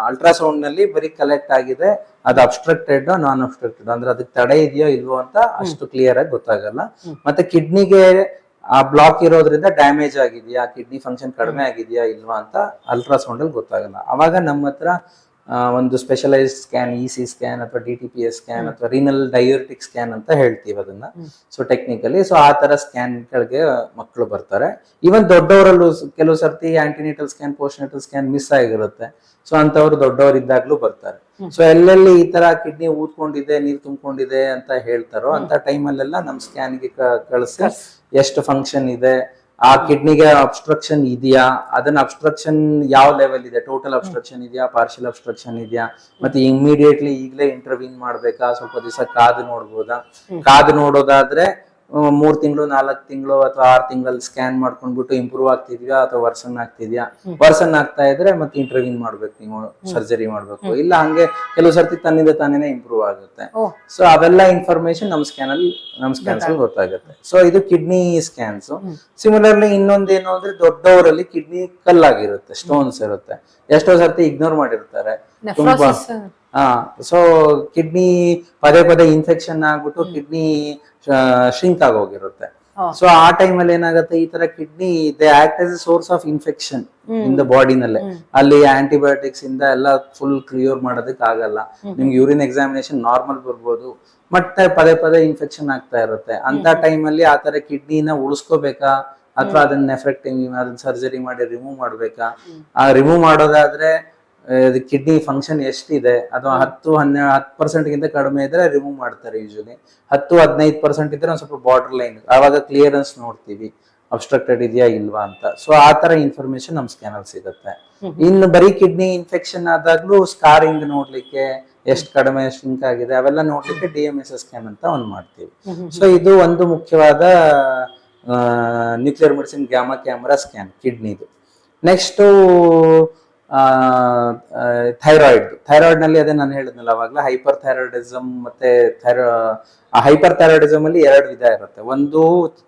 ಅಲ್ಟ್ರಾಸೌಂಡ್ ನಲ್ಲಿ ಬರೀ ಕಲೆಕ್ಟ್ ಆಗಿದೆ, ಅದು ಅಬ್ಸ್ಟ್ರಕ್ಟೆಡ್ ನಾನ್ ಅಬ್ಸ್ಟ್ರಕ್ಟೆಡ್ ಅಂದ್ರೆ ಅದಕ್ಕೆ ತಡೆ ಇದೆಯೋ ಇಲ್ವೋ ಅಂತ ಅಷ್ಟು ಕ್ಲಿಯರ್ ಆಗಿ ಗೊತ್ತಾಗಲ್ಲ. ಮತ್ತೆ ಕಿಡ್ನಿಗೆ ಆ ಬ್ಲಾಕ್ ಇರೋದ್ರಿಂದ ಡ್ಯಾಮೇಜ್ ಆಗಿದೆಯಾ, ಕಿಡ್ನಿ ಫಂಕ್ಷನ್ ಕಡಿಮೆ ಆಗಿದೆಯಾ ಇಲ್ವಾ ಅಂತ ಅಲ್ಟ್ರಾಸೌಂಡ್ ಅಲ್ಲಿ ಗೊತ್ತಾಗಲ್ಲ. ಅವಾಗ ನಮ್ಮ ಹತ್ರ ಒಂದು ಸ್ಪೆಷಲೈಸ್ಡ್ ಸ್ಕ್ಯಾನ್, ಇ.ಸಿ ಸ್ಕ್ಯಾನ್ ಅಥವಾ DTPS ಸ್ಕ್ಯಾನ್ ಅಥವಾ ರೀನಲ್ ಡಯೂರಿಟಿಕ್ ಸ್ಕ್ಯಾನ್ ಅಂತ ಹೇಳ್ತೀವಿ ಅದನ್ನ. ಸೊ ಟೆಕ್ನಿಕಲಿ ಸೊ ಆ ತರ ಸ್ಕ್ಯಾನ್ ಗಳಿಗೆ ಮಕ್ಕಳು ಬರ್ತಾರೆ. ಈವನ್ ದೊಡ್ಡವರಲ್ಲೂ ಕೆಲವು ಸರ್ತಿ ಆಂಟಿನೇಟಲ್ ಸ್ಕ್ಯಾನ್, ಪೋಸ್ಟ್ನೇಟಲ್ ಸ್ಕ್ಯಾನ್ ಮಿಸ್ ಆಗಿರುತ್ತೆ. ಸೊ ಅಂತವ್ರು ದೊಡ್ಡವರಿದ್ದಾಗ್ಲೂ ಬರ್ತಾರೆ. ಸೊ ಎಲ್ಲೆಲ್ಲಿ ಈ ತರ ಕಿಡ್ನಿ ಊದ್ಕೊಂಡಿದೆ, ನೀರ್ ತುಂಬಿಕೊಂಡಿದೆ ಅಂತ ಹೇಳ್ತಾರೋ ಅಂತ ಟೈಮಲ್ಲೆಲ್ಲ ನಮ್ ಸ್ಕ್ಯಾನ್ಗೆ ಕಳಿಸಿ ಎಷ್ಟು ಫಂಕ್ಷನ್ ಇದೆ, ಆ ಕಿಡ್ನಿಗೆ ಅಬ್ಸ್ಟ್ರಕ್ಷನ್ ಇದೆಯಾ, ಅದನ್ನ ಅಬ್ಸ್ಟ್ರಕ್ಷನ್ ಯಾವ ಲೆವೆಲ್ ಇದೆ, ಟೋಟಲ್ ಅಬ್ಸ್ಟ್ರಕ್ಷನ್ ಇದೆಯಾ, ಪಾರ್ಷಿಯಲ್ ಅಬ್ಸ್ಟ್ರಕ್ಷನ್ ಇದೆಯಾ, ಮತ್ತೆ ಇಮಿಡಿಯೇಟ್ಲಿ ಈಗಲೇ ಇಂಟರ್ವ್ಯೂನ್ ಮಾಡ್ಬೇಕಾ, ಸ್ವಲ್ಪ ದಿವಸ ಕಾದು ನೋಡ್ಬೋದಾ. ಕಾದು ನೋಡೋದಾದ್ರೆ 3 ತಿಂಗಳು, 4 ತಿಂಗಳು ಅಥವಾ 6 ತಿಂಗಳಲ್ಲಿ ಸ್ಕ್ಯಾನ್ ಮಾಡ್ಕೊಂಡ್ಬಿಟ್ಟು ಇಂಪ್ರೂವ್ ಆಗ್ತಿದ್ಯಾ ಅಥವಾ ವರ್ಸನ್ ಆಗ್ತಿದ್ಯಾ. ವರ್ಸನ್ ಆಗ್ತಾ ಇದ್ರೆ ಮತ್ತೆ ಇಂಟರ್ವ್ಯೂನ್ ಮಾಡ್ಬೇಕು, ನೀವು ಸರ್ಜರಿ ಮಾಡ್ಬೇಕು. ಇಲ್ಲ ಹಂಗೆ ಕೆಲವು ಸರ್ತಿ ತನ್ನಿಂದ ತಾನೇನೆ ಇಂಪ್ರೂವ್ ಆಗುತ್ತೆ. ಸೊ ಅವೆಲ್ಲ ಇನ್ಫಾರ್ಮೇಶನ್ ನಮ್ ಸ್ಕ್ಯಾನ್ಸ್ ಗೊತ್ತಾಗುತ್ತೆ. ಸೊ ಇದು ಕಿಡ್ನಿ ಸ್ಕ್ಯಾನ್ಸ್. ಸಿಮಿಲರ್ಲಿ ಇನ್ನೊಂದೇನು ಅಂದ್ರೆ ದೊಡ್ಡವರಲ್ಲಿ ಕಿಡ್ನಿ ಕಲ್ಲಾಗಿರುತ್ತೆ, ಸ್ಟೋನ್ಸ್ ಇರುತ್ತೆ, ಎಷ್ಟೋ ಸರ್ತಿ ಇಗ್ನೋರ್ ಮಾಡಿರ್ತಾರೆ ತುಂಬಾ. ಸೊ ಕಿಡ್ನಿ ಪದೇ ಪದೇ ಇನ್ಫೆಕ್ಷನ್ ಆಗ್ಬಿಟ್ಟು ಕಿಡ್ನಿ ಶ್ರಿಂಕ್ ಆಗೋಗಿರುತ್ತೆ. ಸೊ ಆ ಟೈಮ್ ಅಲ್ಲಿ ಏನಾಗುತ್ತೆ, ಈ ತರ kidney they act as a source of infection in the ಬಾಡಿನಲ್ಲೇ. ಅಲ್ಲಿ ಆಂಟಿಬಯೋಟಿಕ್ಸ್ ಇಂದ ಎಲ್ಲ ಫುಲ್ ಕ್ಲಿಯರ್ ಮಾಡೋದಕ್ಕೆ ಆಗಲ್ಲ. ನಿಮ್ಗೆ ಯೂರಿನ್ ಎಕ್ಸಾಮಿನೇಷನ್ ನಾರ್ಮಲ್ ಬರ್ಬೋದು, ಮತ್ತೆ ಪದೇ ಪದೇ ಇನ್ಫೆಕ್ಷನ್ ಆಗ್ತಾ ಇರುತ್ತೆ. ಅಂತ ಟೈಮ್ ಅಲ್ಲಿ ಆ ತರ ಕಿಡ್ನಿನ ಉಳಿಸ್ಕೋಬೇಕಾ ಅಥವಾ ಅದನ್ನ ನೆಫ್ರೆಕ್ಟಿಂಗ್, ಅದನ್ನ ಸರ್ಜರಿ ಮಾಡಿ ರಿಮೂವ್ ಮಾಡ್ಬೇಕಾ. ಆ ರಿಮೂವ್ ಮಾಡೋದಾದ್ರೆ ಕಿಡ್ನಿ ಫಂಕ್ಷನ್ ಎಷ್ಟಿದೆ, ಅಥವಾ 10% ಗಿಂತ ಕಡಿಮೆ ಇದ್ರೆ ರಿಮೂವ್ ಮಾಡ್ತಾರೆ ಯೂಶಲಿ. 10-15% ಇದ್ರೆ ಒಂದ್ ಸ್ವಲ್ಪ ಬಾರ್ಡರ್ ಲೈನ್, ಆವಾಗ ಕ್ಲಿಯರೆನ್ಸ್ ನೋಡ್ತೀವಿ ಅಬ್ಸ್ಟ್ರಕ್ಟೆಡ್ ಇದೆಯಾ ಇಲ್ವಾ ಅಂತ. ಸೊ ಆ ತರ ಇನ್ಫಾರ್ಮೇಶನ್ ನಮ್ ಸ್ಕ್ಯಾನ್ ಅಲ್ಲಿ ಸಿಗುತ್ತೆ. ಇನ್ನು ಬರೀ ಕಿಡ್ನಿ ಇನ್ಫೆಕ್ಷನ್ ಆದಾಗ್ಲೂ ಸ್ಕಾರಿಂಗ್ ನೋಡ್ಲಿಕ್ಕೆ, ಎಷ್ಟು ಕಡಿಮೆ ಶ್ರಿಂಕ್ ಆಗಿದೆ ಅವೆಲ್ಲ ನೋಡ್ಲಿಕ್ಕೆ DMSS ಸ್ಕ್ಯಾನ್ ಅಂತ ಒಂದ್ ಮಾಡ್ತೀವಿ. ಸೊ ಇದು ಒಂದು ಮುಖ್ಯವಾದ nuclear medicine gamma camera scan ಕಿಡ್ನಿದು. ನೆಕ್ಸ್ಟ್ ಥೈರಾಯ್ಡ್ ನಲ್ಲಿ ಅದೇ ನಾನು ಹೇಳಿದ್ನಲ್ಲ ಅವಾಗಲೇ, ಹೈಪರ್ ಥೈರಾಯ್ಡಿಸಮ್ ಮತ್ತೆ ಆ ಹೈಪರ್ ಥೈರಾಯ್ಡಿಸಮ್ ಅಲ್ಲಿ 2 ವಿಧ ಇರುತ್ತೆ. ಒಂದು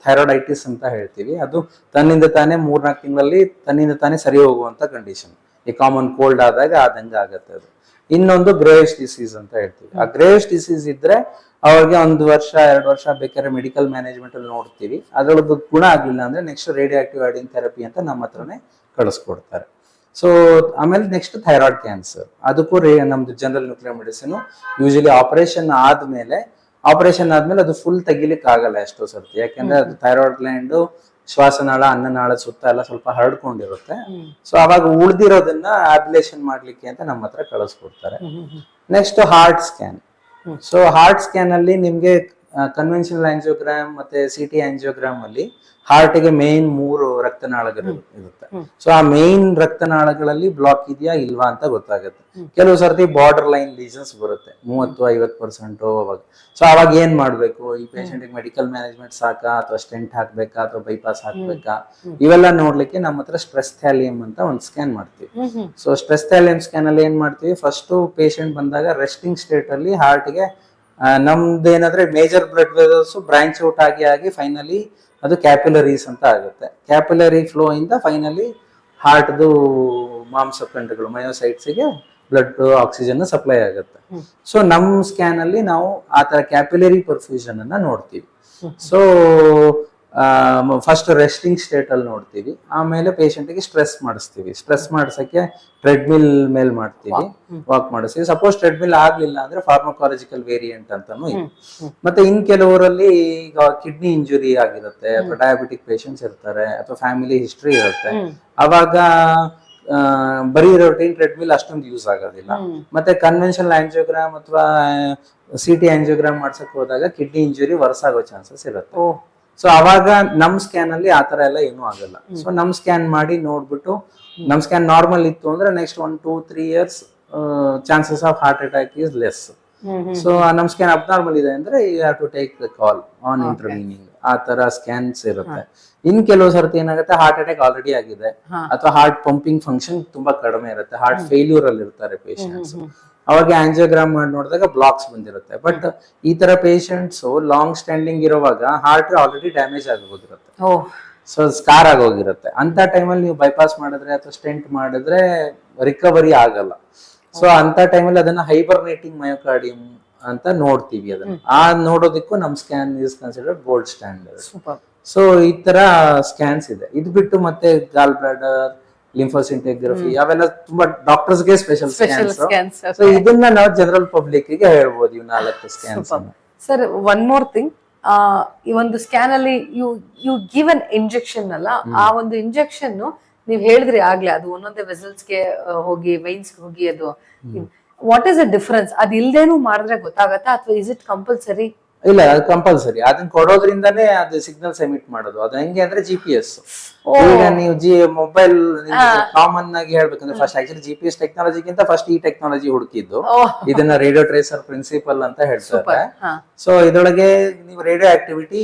ಥೈರಾಯ್ಡೈಟಿಸ್ ಅಂತ ಹೇಳ್ತೀವಿ, ಅದು ತನ್ನಿಂದ ತಾನೇ 3-4 ತಿಂಗಳಲ್ಲಿ ತನ್ನಿಂದ ತಾನೇ ಸರಿ ಹೋಗುವಂತ ಕಂಡೀಷನ್, ಈ ಕಾಮನ್ ಕೋಲ್ಡ್ ಆದಾಗ ಆದಂಗೆ ಆಗತ್ತೆ ಅದು. ಇನ್ನೊಂದು ಗ್ರೇವಿಸ್ ಡಿಸೀಸ್ ಅಂತ ಹೇಳ್ತೀವಿ. ಆ ಗ್ರೇವಿಸ್ ಡಿಸೀಸ್ ಇದ್ರೆ ಅವ್ರಿಗೆ 1 ವರ್ಷ 2 ವರ್ಷ ಬೇಕಾದ್ರೆ ಮೆಡಿಕಲ್ ಮ್ಯಾನೇಜ್ಮೆಂಟ್ ಅಲ್ಲಿ ನೋಡ್ತೀವಿ. ಅದ್ರದ್ದು ಗುಣ ಆಗ್ಲಿಲ್ಲ ಅಂದ್ರೆ next radio active iodine therapy ಅಂತ ನಮ್ಮ ಹತ್ರನೇ ಕಳಿಸ್ಕೊಡ್ತಾರೆ. ಸೊ ಆಮೇಲೆ ನೆಕ್ಸ್ಟ್ ಥೈರಾಯ್ಡ್ ಕ್ಯಾನ್ಸರ್, ಅದಕ್ಕೂ ನಮ್ದು general nuclear medicine usually operation ಆದ್ಮೇಲೆ ಅದು ಫುಲ್ ತೆಗಿಲಿಕ್ಕೆ ಆಗಲ್ಲ ಎಷ್ಟೋ ಸರ್ತಿ, ಯಾಕೆಂದ್ರೆ ಅದು ಥೈರಾಯ್ಡ್ ಗ್ಲ್ಯಾಂಡ್ ಶ್ವಾಸನಾಳ ಅನ್ನನಾಳ ಸುತ್ತ ಎಲ್ಲ ಸ್ವಲ್ಪ ಹರಡ್ಕೊಂಡಿರುತ್ತೆ. ಸೊ ಅವಾಗ ಉಳ್ದಿರೋದನ್ನ ಅಬ್ಲೇಷನ್ ಮಾಡ್ಲಿಕ್ಕೆ ಅಂತ ನಮ್ಮ ಹತ್ರ ಕಳಿಸ್ಕೊಡ್ತಾರೆ. Next heart scan. So heart scan ಅಲ್ಲಿ ನಿಮ್ಗೆ ಕನ್ವೆನ್ಷನಲ್ ಆಂಜಿಯೋಗ್ರಾಮ್ ಮತ್ತೆ CT ಆಂಜಿಯೋಗ್ರಾಮ್ ಅಲ್ಲಿ ಹಾರ್ಟ್ಗೆ ಮೇನ್ 3 ರಕ್ತನಾಳಗಳು ಇರುತ್ತೆ. ಸೊ ಆ ಮೇನ್ ರಕ್ತನಾಳಗಳಲ್ಲಿ ಬ್ಲಾಕ್ ಇದೆಯಾ ಇಲ್ವಾ ಅಂತ ಗೊತ್ತಾಗುತ್ತೆ. ಕೆಲವು ಸರ್ತಿ ಬಾರ್ಡರ್ ಲೈನ್ ಲೀಷನ್ಸ್ ಬರುತ್ತೆ 30-50% ಅವಾಗ. ಸೊ ಅವಾಗ ಏನ್ ಮಾಡ್ಬೇಕು, ಈ ಪೇಷಂಟ್ ಮೆಡಿಕಲ್ ಮ್ಯಾನೇಜ್ಮೆಂಟ್ ಸಾಕಾ ಅಥವಾ ಸ್ಟೆಂಟ್ ಹಾಕ್ಬೇಕಾ ಅಥವಾ ಬೈಪಾಸ್ ಹಾಕ್ಬೇಕಾ, ಇವೆಲ್ಲ ನೋಡ್ಲಿಕ್ಕೆ ನಮ್ಮ ಹತ್ರ ಸ್ಟ್ರೆಸ್ ಥ್ಯಾಲಿಯಂ ಅಂತ ಒಂದು ಸ್ಕ್ಯಾನ್ ಮಾಡ್ತೀವಿ. ಸೊ ಸ್ಟ್ರೆಸ್ ಥ್ಯಾಲಿಯಂ ಸ್ಕ್ಯಾನ್ ಅಲ್ಲಿ ಏನ್ ಮಾಡ್ತೀವಿ, ಫಸ್ಟ್ ಪೇಷಂಟ್ ಬಂದಾಗ ರೆಸ್ಟಿಂಗ್ ಸ್ಟೇಟ್ ಅಲ್ಲಿ ಹಾರ್ಟ್ಗೆ ನಮ್ದೇನಾದ್ರೆ major blood vessels branch out ಆಗಿ ಫೈನಲಿ ಅದು ಕ್ಯಾಪಿಲರೀಸ್ ಅಂತ ಆಗುತ್ತೆ. ಕ್ಯಾಪಿಲರಿ ಫ್ಲೋ ಇಂದ ಫೈನಲಿ ಹಾರ್ಟ್ದು ಮಾಂಸಖಂಡಗಳು ಮಯೋಸೈಟ್ಸ್ಗೆ ಬ್ಲಡ್ ಆಕ್ಸಿಜನ್ ಸಪ್ಲೈ ಆಗುತ್ತೆ. ಸೊ ನಮ್ ಸ್ಕ್ಯಾನ್ ಅಲ್ಲಿ ನಾವು ಆ ತರ ಕ್ಯಾಪಿಲರಿ ಪರ್ಫ್ಯೂಷನ್ ಅನ್ನ ನೋಡ್ತೀವಿ. ಸೊ ಫಸ್ಟ್ ರೆಸ್ಟಿಂಗ್ ಸ್ಟೇಟ್ ಅಲ್ಲಿ ನೋಡ್ತೀವಿ, ಆಮೇಲೆ ಪೇಷಂಟ್ ಗೆ ಸ್ಟ್ರೆಸ್ ಮಾಡಿಸ್ತೀವಿ. ಸ್ಟ್ರೆಸ್ ಮಾಡಿಸಕ್ಕೆ ಟ್ರೆಡ್ಮಿಲ್ ಮೇಲ್ ಮಾಡ್ತೀವಿ, ವಾಕ್ ಮಾಡಿಸ್ತೀವಿ. ಸಪೋಸ್ ಟ್ರೆಡ್ಮಿಲ್ ಆಗ್ಲಿಲ್ಲ ಅಂದ್ರೆ ಫಾರ್ಮಕಾಲಜಿಕಲ್ ವೇರಿಯಂಟ್ ಅಂತಾನು ಇದೆ. ಮತ್ತೆ ಇನ್ ಕೆಲವರಲ್ಲಿ ಈಗ ಕಿಡ್ನಿ ಇಂಜುರಿ ಆಗಿರುತ್ತೆ ಅಥವಾ ಡಯಾಬಿಟಿಕ್ ಪೇಷಂಟ್ಸ್ ಇರ್ತಾರೆ ಅಥವಾ ಫ್ಯಾಮಿಲಿ ಹಿಸ್ಟ್ರಿ ಇರುತ್ತೆ, ಅವಾಗ ಬರೀ ರೊಟೀನ್ ಟ್ರೆಡ್ಮಿಲ್ ಅಷ್ಟೊಂದು ಯೂಸ್ ಆಗೋದಿಲ್ಲ. ಮತ್ತೆ ಕನ್ವೆನ್ಷನಲ್ ಆಂಜಿಯೋಗ್ರಾಮ್ ಅಥವಾ CT ಆಂಜಿಯೋಗ್ರಾಮ್ ಮಾಡ್ಸಕ್ ಹೋದಾಗ ಕಿಡ್ನಿ ಇಂಜುರಿ ವರ್ಸ್ ಆಗೋ ಚಾನ್ಸಸ್ ಇರುತ್ತೆ. ಸೊ ಅವಾಗ ನಮ್ ಸ್ಕ್ಯಾನ್ ಅಲ್ಲಿ ಆತರ ಎಲ್ಲ ಏನೂ ಆಗಲ್ಲ. ಸೊ ನಮ್ ಸ್ಕ್ಯಾನ್ ಮಾಡಿ ನೋಡ್ಬಿಟ್ಟು ನಮ್ ಸ್ಕ್ಯಾನ್ ನಾರ್ಮಲ್ ಇತ್ತು ಅಂದ್ರೆ next 1-2-3 years chances of heart attack is less. So ನಮ್ ಸ್ಕ್ಯಾನ್ ಅಬ್ನಾರ್ಮಲ್ ಇದೆ ಅಂದ್ರೆ you have to take the call on intervening. ಆ ತರ ಸ್ಕ್ಯಾನ್ಸ್ ಇರುತ್ತೆ. ಇನ್ ಕೆಲವು ಸರ್ತಿ ಏನಾಗುತ್ತೆ, ಹಾರ್ಟ್ ಅಟ್ಯಾಕ್ ಆಲ್ರೆಡಿ ಆಗಿದೆ ಅಥವಾ ಹಾರ್ಟ್ ಪಂಪಿಂಗ್ ಫಂಕ್ಷನ್ ತುಂಬಾ ಕಡಿಮೆ ಇರುತ್ತೆ, ಹಾರ್ಟ್ ಫೇಲ್ಯೂರ್ ಅಲ್ಲಿ ಇರ್ತಾರೆ ಪೇಷಂಟ್ಸ್. ಅವಾಗ ಆಂಜಿಯೋಗ್ರಾಮ್ ಮಾಡಿ ನೋಡಿದಾಗ ಬ್ಲಾಕ್ಸ್ ಬಂದಿರುತ್ತೆ. ಬಟ್ ಈ ತರ ಪೇಷಂಟ್ಸ್ ಲಾಂಗ್ ಸ್ಟ್ಯಾಂಡಿಂಗ್ ಇರುವಾಗ ಹಾರ್ಟ್ ಆಲ್ರೆಡಿ ಡ್ಯಾಮೇಜ್ ಆಗೋಗಿರುತ್ತೆ, ಸೊ ಸ್ಕಾರ್ ಆಗೋಗಿರುತ್ತೆ. ಅಂತ ಟೈಮಲ್ಲಿ ನೀವು ಬೈಪಾಸ್ ಮಾಡಿದ್ರೆ ಅಥವಾ ಸ್ಟೆಂಟ್ ಮಾಡಿದ್ರೆ ರಿಕವರಿ ಆಗಲ್ಲ. ಸೊ ಅಂತ ಟೈಮಲ್ಲಿ ಅದನ್ನ ಹೈಬರ್ನೇಟಿಂಗ್ ಮಯೋಕಾರ್ಡಿಯಂ ಅಂತ ನೋಡ್ತೀವಿ. ಅದನ್ನ ನೋಡೋದಕ್ಕೂ ನಮ್ scan is considered gold standard. So ಈ ತರ ಸ್ಕ್ಯಾನ್ಸ್ ಇದೆ. ಇದು ಬಿಟ್ಟು ಮತ್ತೆ ಗಾಲ್ ಬ್ಲಾಡರ್, ಲಿಂಫೋಸಿಂಟಿಗ್ರಫಿ ಅವೆಲ್ಲ ತುಂಬಾ ಡಾಕ್ಟರ್ಸ್ ಗೆ ಸ್ಪೆಷಲ್ ಸ್ಕ್ಯಾನ್ಸ್. ಸೊ ಇದನ್ನ ನಾವು ಜನರಲ್ ಪಬ್ಲಿಕ್ ಗೆ ಹೇಳ್ಬೋದು ಇವ್ 4 scans. Sir one more thing, ಈ ಒಂದು ಸ್ಕ್ಯಾನ್ ಅಲ್ಲಿ ಯು ಗಿವ್ ಅನ್ ಇಂಜೆಕ್ಷನ್ ಅಲ್ಲ, ಆ ಒಂದು ಇಂಜೆಕ್ಷನ್ ನೀವ್ ಹೇಳಿದ್ರಿ ಆಗ್ಲೇ ಅದು ಒಂದೊಂದೇ ವೆಸಲ್ಸ್ ಗೆ ಹೋಗಿ ವೈನ್ಸ್ ಹೋಗಿ ಅದು ವಾಟ್ ಇಸ್ ದ ಡಿಫರೆನ್ಸ್? ಅದ್ ಇಲ್ದೇನು ಮಾಡಿದ್ರೆ ಗೊತ್ತಾಗತ್ತಾ ಅಥವಾ ಇಸ್ ಇಟ್ ಕಂಪಲ್ಸರಿ? ಇಲ್ಲ, ಅದು ಕಂಪಲ್ಸರಿ. ಅದನ್ನ ಕೊಡೋದ್ರಿಂದಾನೇ ಅದು ಸಿಗ್ನಲ್ಸ್ ಎಮಿಟ್ ಮಾಡೋದು. ಅದು ಹೆಂಗೆ ಅಂದ್ರೆ GPS. ಈಗ ನೀವು ಮೊಬೈಲ್ ಕಾಮನ್ ಆಗಿ ಹೇಳ್ಬೇಕಂದ್ರೆ ಫಸ್ಟ್ ಆಕ್ಚುಲಿ GPS ಟೆಕ್ನಾಲಜಿಗಿಂತ ಫಸ್ಟ್ ಈ ಟೆಕ್ನಾಲಜಿ ಹುಡುಕಿದ್ದು. ಇದನ್ನ ರೇಡಿಯೋ ಟ್ರೇಸರ್ ಪ್ರಿನ್ಸಿಪಲ್ ಅಂತ ಹೇಳ್ತಾರೆ. ಸೊ ಇದರೊಳಗೆ ನೀವು ರೇಡಿಯೋ ಆಕ್ಟಿವಿಟಿ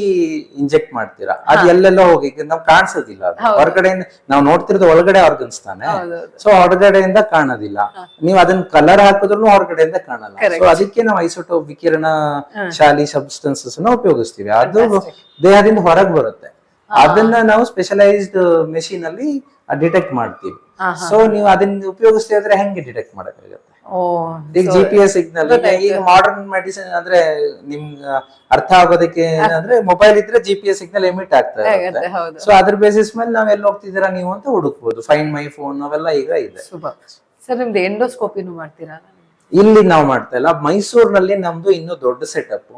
ಇಂಜೆಕ್ಟ್ ಮಾಡ್ತೀರಾ, ಅದು ಎಲ್ಲೆಲ್ಲೋ ಹೋಗಿ ನಾವು ಕಾಣಿಸೋದಿಲ್ಲ. ಹೊರಗಡೆಯಿಂದ ನಾವು ನೋಡ್ತಿರೋದು ಒಳಗಡೆ ಆರ್ಗನ್ಸ್ ತಾನೆ, ಸೊ ಹೊರಗಡೆಯಿಂದ ಕಾಣೋದಿಲ್ಲ. ನೀವು ಅದನ್ನ ಕಲರ್ ಹಾಕಿದ್ರು ಹೊರಗಡೆಯಿಂದ ಕಾಣಲ್ಲ. ಸೊ ಅದಕ್ಕೆ ನಾವು ಐಸೋಟೋಪ್ ವಿಕಿರಣ ಶಾಲಿ ಸಬ್ಸ್ಟೆನ್ಸಸ್ ಉಪಯೋಗಿಸ್ತೀವಿ. ಅದು ದೇಹದಿಂದ ಹೊರಗೆ ಬರುತ್ತೆ, ಅದನ್ನ ನಾವು ಸ್ಪೆಷಲೈಸ್ಡ್ ಮೆಷಿನ್ ಅಲ್ಲಿ ಡಿಟೆಕ್ಟ್ ಮಾಡ್ತೀವಿ. ಸೊ ನೀವು ಅದನ್ನ ಉಪಯೋಗಿಸ್ತಾ ಇದ್ರೆ ಹೆಂಗೆ ಡಿಟೆಕ್ಟ್ ಮಾಡಕ್ಕಾಗತ್ತೆ? ಈಗ GPS ಸಿಗ್ನಲ್, ಈಗ ಮಾಡರ್ನ್ ಮೆಡಿಸಿನ್ ಅಂದ್ರೆ ನಿಮ್ಗೆ ಅರ್ಥ ಆಗೋದಕ್ಕೆ ಏನಂದ್ರೆ ಮೊಬೈಲ್ ಇದ್ರೆ GPS ಸಿಗ್ನಲ್ ಎಮಿಟ್ ಆಗ್ತಾ ಇರುತ್ತೆ. ಸೊ ಅದ್ರ ಬೇಸಿಸ್ ಮೇಲೆ ನಾವ್ ಎಲ್ಲಿ ಹೋಗ್ತಿದ್ದೀರಾ ನೀವು ಅಂತ ಹುಡುಕ್ಬೋದು. ಫೈಂಡ್ ಮೈ ಫೋನ್ ಅವೆಲ್ಲ ಈಗ ಇದೆ. ಸರ್ ನಿಮ್ದು ಎಂಡೋಸ್ಕೋಪಿನೂ ಮಾಡ್ತೀರಾ? ಇಲ್ಲಿ ನಾವು ಮಾಡ್ತಾ ಇಲ್ಲ. ಮೈಸೂರಿನಲ್ಲಿ ನಮ್ದು ಇನ್ನೂ ದೊಡ್ಡ ಸೆಟಪ್.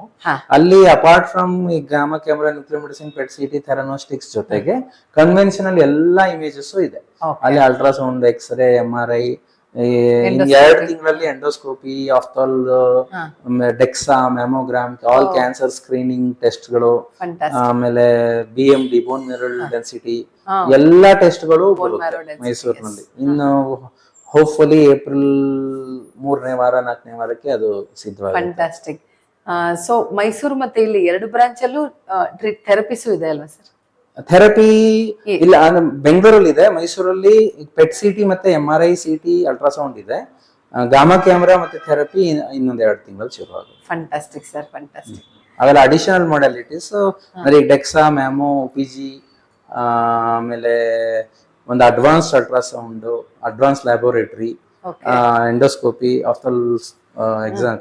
ಅಲ್ಲಿ ಅಪಾರ್ಟ್ ಫ್ರಮ್ ಈ gamma camera, nuclear medicine, pet CT, ಥೆರನೋಸ್ಟಿಕ್ಸ್ ಜೊತೆಗೆ ಕನ್ವೆನ್ಷನಲ್ ಎಲ್ಲಾ ಇಮೇಜಸ್ ಇದೆ. ಅಲ್ಲಿ ಅಲ್ಟ್ರಾಸೌಂಡ್, ಎಕ್ಸ್ರೇ, MRI, 2 ತಿಂಗಳಲ್ಲಿ endoscopy, ophthal, DEXA, mammogram, all cancer screening ಟೆಸ್ಟ್ಗಳು, ಆಮೇಲೆ BMD ಬೋನ್ ಮಿನರಲ್ ಡೆನ್ಸಿಟಿ ಎಲ್ಲಾ ಟೆಸ್ಟ್ಗಳು ಬರುತ್ತೆ ಮೈಸೂರಿನಲ್ಲಿ. ಇನ್ನು ಹೋಪ್ಫುಲಿ ಏಪ್ರಿಲ್ 3ನೇ ವಾರ 4ನೇ ವಾರಕ್ಕೆ ಅದು ಸಿದ್ಧವಾಗುತ್ತೆ. ಫ್ಯಾಂಟಾಸ್ಟಿಕ್. ಸೊ ಮೈಸೂರು ಮತ್ತೆ ಇಲ್ಲಿ 2 ಬ್ರಾಂಚ್ ಅಲ್ಲೂ ಥೆರಪಿಸು ಇದೆ ಅಲ್ವಾ ಸರ್? ಥೆರಪಿ ಇಲ್ಲ, ಬೆಂಗಳೂರಲ್ಲಿ ಇದೆ. ಮೈಸೂರಲ್ಲಿ ಪೆಟ್ CT ಮತ್ತೆ MRI, CT, ಅಲ್ಟ್ರಾಸೌಂಡ್ ಇದೆ. ಗಾಮಾ ಕ್ಯಾಮೆರಾ ಮತ್ತೆ ಥೆರಪಿ ಇನ್ನೊಂದ್ 2 ತಿಂಗಳು ಶುರು ಆಗುತ್ತೆ. Fantastic sir, fantastic. ಅವೆಲ್ಲ ಅಡಿಷನಲ್ ಮಾಡಲಿಟೀಸ್. ಅಂದ್ರೆ ಡೆಕ್ಸಾ, ಮ್ಯಾಮೋ, OPG, ಆಮೇಲೆ ಒಂದು advance ultrasound, advance laboratory, endoscopy, ophthal exam,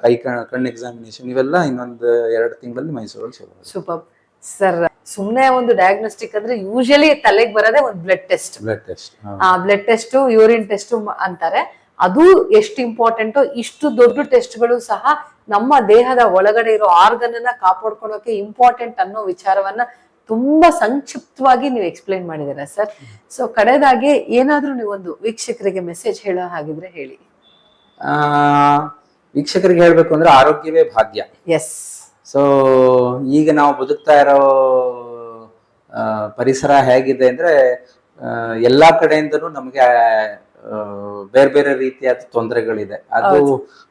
ಕಣ್ಣು ಎಕ್ಸಾಮಿನೇಷನ್, ಇವೆಲ್ಲ ಇನ್ನೊಂದು 2 ತಿಂಗಳಲ್ಲಿ ಮೈಸೂರಲ್ಲಿ ಶುರು. Super sir. ಸುಮ್ನೆ ಒಂದು ಡಯಾಗ್ನೋಸ್ಟಿಕ್ ಅಂದ್ರೆ ಯೂಶಲಿ ತಲೆಗೆ ಬರೋದೇ ಒಂದು blood test. Blood test, urine test ಅಂತಾರೆ. ಅದು ಎಷ್ಟು ಇಂಪಾರ್ಟೆಂಟೋ ಇಷ್ಟು ದೊಡ್ಡ ಟೆಸ್ಟ್ಗಳು ಸಹ ನಮ್ಮ ದೇಹದ ಒಳಗಡೆ ಇರೋ ಆರ್ಗನ್ ಅನ್ನ ಕಾಪಾಡ್ಕೊಳೋಕೆ ಇಂಪಾರ್ಟೆಂಟ್ ಅನ್ನೋ ವಿಚಾರವನ್ನ ತುಂಬಾ ಸಂಕ್ಷಿಪ್ತವಾಗಿ ನೀವು ಎಕ್ಸ್ಪ್ಲೈನ್ ಮಾಡಿದ್ದೀರಾ ಸರ್. ಸೊ ಕಡೆದಾಗಿ ಏನಾದ್ರೂ ನೀವೊಂದು ವೀಕ್ಷಕರಿಗೆ ಮೆಸೇಜ್ ಹೇಳೋ ಹಾಗಿದ್ರೆ ಹೇಳಿ. ವೀಕ್ಷಕರಿಗೆ ಹೇಳ್ಬೇಕು ಅಂದ್ರೆ ಆರೋಗ್ಯವೇ ಭಾಗ್ಯ. ಎಸ್. ಸೊ ಈಗ ನಾವು ಬದುಕ್ತಾ ಇರೋ ಪರಿಸರ ಹೇಗಿದೆ ಅಂದ್ರೆ ಎಲ್ಲಾ ಕಡೆಯಿಂದನೂ ನಮ್ಗೆ ಬೇರೆ ಬೇರೆ ರೀತಿಯಾದ ತೊಂದರೆಗಳಿದೆ. ಅದು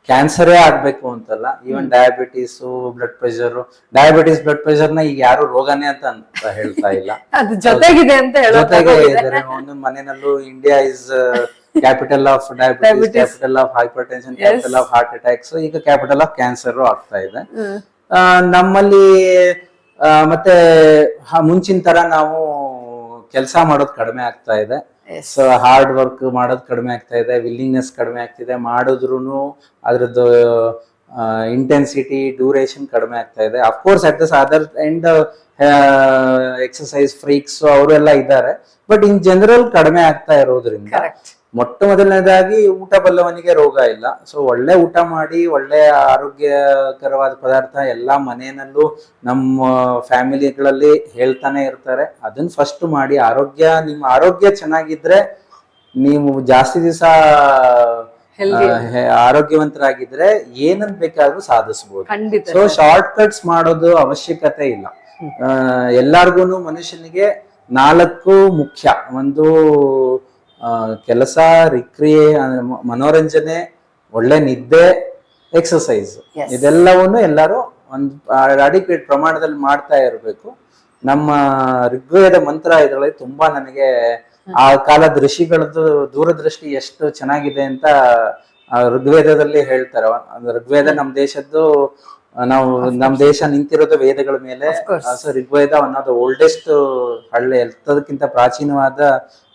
ಕ್ಯಾನ್ಸರೇ ಆಗ್ಬೇಕು ಅಂತಲ್ಲ, even diabetes, blood pressure. Diabetes, blood pressure ನ ಈಗ ಯಾರು ರೋಗನೇ ಅಂತ ಹೇಳ್ತಾ ಇಲ್ಲ, ಜೊತೆಗಿದೆ ಅಂತ ಜೊತೆಗೆ ಇದ್ದಾರೆ. ಒಂದೊಂದು ಮನೆಯಲ್ಲೂ India is capital of diabetes, capital of hypertension, capital of heart attacks, ಈಗ ಕ್ಯಾಪಿಟಲ್ ಆಫ್ ಕ್ಯಾನ್ಸರ್ ಆಗ್ತಾ ಇದೆ ನಮ್ಮಲ್ಲಿ. ಮತ್ತೆ ಮುಂಚಿನ ತರ ನಾವು ಕೆಲಸ ಮಾಡೋದು ಕಡಿಮೆ ಆಗ್ತಾ ಇದೆ. ಸೊ ಹಾರ್ಡ್ ವರ್ಕ್ ಮಾಡೋದು ಕಡಿಮೆ ಆಗ್ತಾ ಇದೆ, ವಿಲ್ಲಿಂಗ್ನೆಸ್ ಕಡಿಮೆ ಆಗ್ತಿದೆ. ಮಾಡಿದ್ರು ಅದ್ರದ್ದು ಇಂಟೆನ್ಸಿಟಿ, ಡ್ಯೂರೇಷನ್ ಕಡಿಮೆ ಆಗ್ತಾ ಇದೆ. Of course at this other end exercise freaks ಅವರೆಲ್ಲ ಇದ್ದಾರೆ, ಬಟ್ ಇನ್ ಜನರಲ್ ಕಡಿಮೆ ಆಗ್ತಾ ಇರೋದ್ರಿಂದ ಮೊಟ್ಟ ಮೊದಲನೇದಾಗಿ ಊಟ ಬಲ್ಲವನಿಗೆ ರೋಗ ಇಲ್ಲ. ಸೊ ಒಳ್ಳೆ ಊಟ ಮಾಡಿ, ಒಳ್ಳೆ ಆರೋಗ್ಯಕರವಾದ ಪದಾರ್ಥ ಎಲ್ಲಾ ಮನೆಯಲ್ಲೂ ನಮ್ಮ ಫ್ಯಾಮಿಲಿಗಳಲ್ಲಿ ಹೇಳ್ತಾನೆ ಇರ್ತಾರೆ. ಅದನ್ನ ಫಸ್ಟ್ ಮಾಡಿ. ನಿಮ್ಮ ಆರೋಗ್ಯ ಚೆನ್ನಾಗಿದ್ರೆ ನೀವು ಜಾಸ್ತಿ ದಿವಸ ಆರೋಗ್ಯವಂತರಾಗಿದ್ರೆ ಏನನ್ ಬೇಕಾದ್ರೂ ಸಾಧಿಸಬಹುದು. ಸೊ ಶಾರ್ಟ್ ಕಟ್ಸ್ ಮಾಡೋದು ಅವಶ್ಯಕತೆ ಇಲ್ಲ. ಎಲ್ಲಾರ್ಗು ಮನುಷ್ಯನಿಗೆ 4 ಮುಖ್ಯ. ಒಂದು ಕೆಲಸ, ರಿಕ್ರಿಯೇ, ಮನೋರಂಜನೆ, ಒಳ್ಳೆ ನಿದ್ದೆ, ಎಕ್ಸರ್ಸೈಸ್. ಇದೆಲ್ಲವನ್ನು ಎಲ್ಲರೂ ಒಂದು ಅಡಿಕ್ವೇಟ್ ಪ್ರಮಾಣದಲ್ಲಿ ಮಾಡ್ತಾ ಇರಬೇಕು. ನಮ್ಮ ಋಗ್ವೇದ ಮಂತ್ರ ಇದರಲ್ಲಿ ತುಂಬಾ ನನಗೆ ಆ ಕಾಲದ ಋಷಿಗಳದ್ದು ದೂರದೃಷ್ಟಿ ಎಷ್ಟು ಚೆನ್ನಾಗಿದೆ ಅಂತ ಋಗ್ವೇದದಲ್ಲಿ ಹೇಳ್ತಾರೆ. ಋಗ್ವೇದ ನಮ್ಮ ದೇಶದ್ದು, ನಮ್ಮ ದೇಶ ನಿಂತಿರೋದು ವೇದಗಳ ಮೇಲೆ. ಋಗ್ವೇದ ಅನ್ನೋದು ಓಲ್ಡೆಸ್ಟ್ ಎಲ್ಲದಕ್ಕಿಂತ ಪ್ರಾಚೀನವಾದ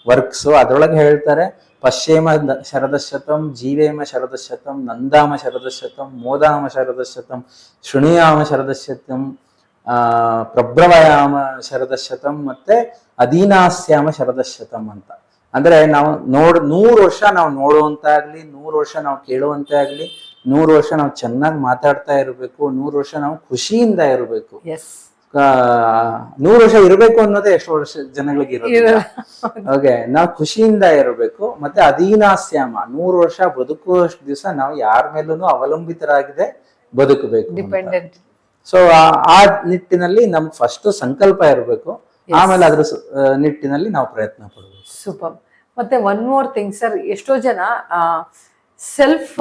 ವರ್ಕ್ಸ್. ಅದ್ರೊಳಗೆ ಹೇಳ್ತಾರೆ, ಪಶ್ಯೇಮ ಶರದಶತಂ, ಜೀವೇಮ ಶರದಶತಂ, ನಂದಾಮ ಶರದಶತಂ, ಮೋದಾಮ ಶರದಶತಂ, ಶೃಣಿಯಾಮ ಶರದಶತಂ, ಪ್ರಭ್ರವಯಾಮ ಶರದಶತಂ, ಮತ್ತೆ ಅಧೀನಾಸ್ಯಾಮ ಶರದಶತಂ ಅಂತ. ಅಂದ್ರೆ ನಾವು 100 ವರ್ಷ ನಾವು ನೋಡುವಂತಾಗ್ಲಿ, 100 ವರ್ಷ ನಾವು ಕೇಳುವಂತೆ ಆಗ್ಲಿ, 100 ವರ್ಷ ನಾವು ಚೆನ್ನಾಗಿ ಮಾತಾಡ್ತಾ ಇರಬೇಕು, 100 ವರ್ಷ ನಾವು ಖುಷಿಯಿಂದ ಇರಬೇಕು. 100 ವರ್ಷ ಇರಬೇಕು ಅನ್ನೋದೇ ಎಷ್ಟೋ ವರ್ಷ ಜನಗಳಿಗೆ ಇರೋದಿಲ್ಲ. ಓಕೆ, ನಾವು ಖುಷಿಯಿಂದ ಇರಬೇಕು. ಮತ್ತೆ ಅಧೀನಾಸ್ಯಾಮ, 100 ವರ್ಷ ಬದುಕುವಷ್ಟು ದಿವಸ ನಾವು ಯಾರ ಮೇಲೂ ಅವಲಂಬಿತರಾಗಿದೆ ಬದುಕಬೇಕು. ಸೊ ಆ ನಿಟ್ಟಿನಲ್ಲಿ ನಮ್ಗೆ ಫಸ್ಟ್ ಸಂಕಲ್ಪ ಇರಬೇಕು, ಆಮೇಲೆ ಅದ್ರ ನಿಟ್ಟಿನಲ್ಲಿ ನಾವು ಪ್ರಯತ್ನ ಪಡಬೇಕು. ಸೂಪರ್. ಮತ್ತೆ ಒನ್ ಮೋರ್ ಥಿಂಗ್ ಸರ್, ಎಷ್ಟೋ ಜನ ಸೆಲ್ಫ್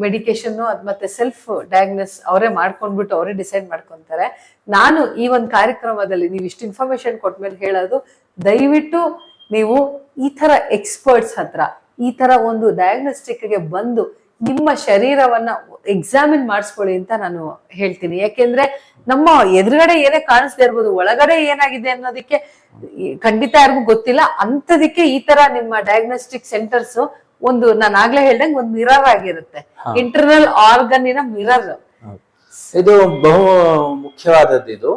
ಮೆಡಿಕೇಶನ್ ಮತ್ತೆ ಸೆಲ್ಫ್ ಡಯಾಗ್ನೋಸ್ ಅವರೇ ಮಾಡ್ಕೊಂಡ್ಬಿಟ್ಟು ಅವರೇ ಡಿಸೈಡ್ ಮಾಡ್ಕೊಂತಾರೆ. ನಾನು ಈ ಒಂದು ಕಾರ್ಯಕ್ರಮದಲ್ಲಿ ನೀವು ಇಷ್ಟು ಇನ್ಫಾರ್ಮೇಶನ್ ಕೊಟ್ಮೇಲೆ ಹೇಳೋದು, ದಯವಿಟ್ಟು ನೀವು ಈ ತರ ಎಕ್ಸ್ಪರ್ಟ್ಸ್ ಹತ್ರ ಈ ತರ ಒಂದು ಡಯಾಗ್ನೋಸ್ಟಿಕ್ಗೆ ಬಂದು ನಿಮ್ಮ ಶರೀರವನ್ನ ಎಕ್ಸಾಮಿನ್ ಮಾಡಿಸ್ಕೊಳ್ಳಿ ಅಂತ ನಾನು ಹೇಳ್ತೀನಿ. ಯಾಕೆಂದ್ರೆ ನಮ್ಮ ಎದುರುಗಡೆ ಏನೇ ಕಾಣಿಸ್ತಾ ಇರ್ಬೋದು, ಒಳಗಡೆ ಏನಾಗಿದೆ ಅನ್ನೋದಕ್ಕೆ ಖಂಡಿತ ಯಾರಿಗೂ ಗೊತ್ತಿಲ್ಲ. ಅಂತದಕ್ಕೆ ಈ ತರ ನಿಮ್ಮ ಡಯಾಗ್ನೋಸ್ಟಿಕ್ ಸೆಂಟರ್ಸ್ ಒಂದು, ನಾನು ಆಗ್ಲೇ ಹೇಳ್ದಂಗೆ, ಒಂದು ಮಿರರ್ ಆಗಿರುತ್ತೆ, ಇಂಟರ್ನಲ್ ಆರ್ಗನ್ನಿನ ಮಿರರ್. ಇದು ಬಹು ಮುಖ್ಯವಾದದ್ದು. ಇದು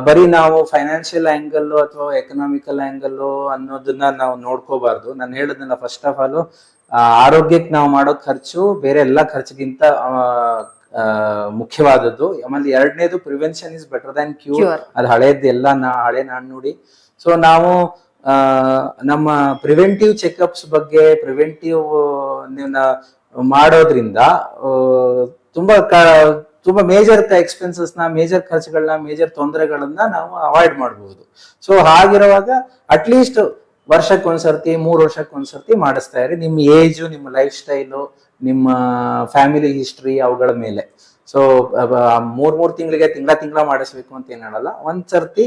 ಬರೀ ನಾವು ಫೈನಾನ್ಷಿಯಲ್ ಆಂಗಲ್ ಅಥವಾ ಎಕನಾಮಿಕಲ್ ಆಂಗಲ್ ಅನ್ನೋದನ್ನ ನಾವು ನೋಡ್ಕೋಬಾರ್ದು. ನಾನು ಹೇಳೋದನ್ನ ಫಸ್ಟ್ ಆಫ್ ಆಲ್ ಆರೋಗ್ಯಕ್ಕೆ ನಾವು ಮಾಡೋ ಖರ್ಚು ಬೇರೆ ಎಲ್ಲಾ ಖರ್ಚಿಗಿಂತ ಮುಖ್ಯವಾದದ್ದು. ಆಮೇಲೆ ಎರಡನೇದು prevention is better than cure. ಅದು ಹಳೇದು, ಎಲ್ಲ ಹಳೆ ನಾಣ್ಣುಡಿ. ಸೊ ನಾವು ನಮ್ಮ ಪ್ರಿವೆಂಟಿವ್ ಚೆಕ್ಅಪ್ಸ್ ಬಗ್ಗೆ, ಪ್ರಿವೆಂಟಿವ್ ಮಾಡೋದ್ರಿಂದ ತುಂಬಾ ಮೇಜರ್ ಎಕ್ಸ್ಪೆನ್ಸಸ್ ನ, ಮೇಜರ್ ಖರ್ಚುಗಳನ್ನ, ಮೇಜರ್ ತೊಂದರೆಗಳನ್ನ ನಾವು ಅವಾಯ್ಡ್ ಮಾಡಬಹುದು. ಸೊ ಹಾಗಿರುವಾಗ ಅಟ್ಲೀಸ್ಟ್ ವರ್ಷಕ್ಕೊಂದ್ಸರ್ತಿ, 3 ವರ್ಷಕ್ಕೊಂದ್ಸರ್ತಿ ಮಾಡಿಸ್ತಾ ಇರಿ. ನಿಮ್ಮ ಏಜು, ನಿಮ್ಮ ಲೈಫ್ ಸ್ಟೈಲು, ನಿಮ್ಮ ಫ್ಯಾಮಿಲಿ ಹಿಸ್ಟ್ರಿ ಅವುಗಳ ಮೇಲೆ. ಸೊ 3 ತಿಂಗಳಿಗೆ ತಿಂಗಳ ಮಾಡಿಸ್ಬೇಕು ಅಂತ ಏನ್ ಹೇಳಲ್ಲ. ಒಂದ್ಸರ್ತಿ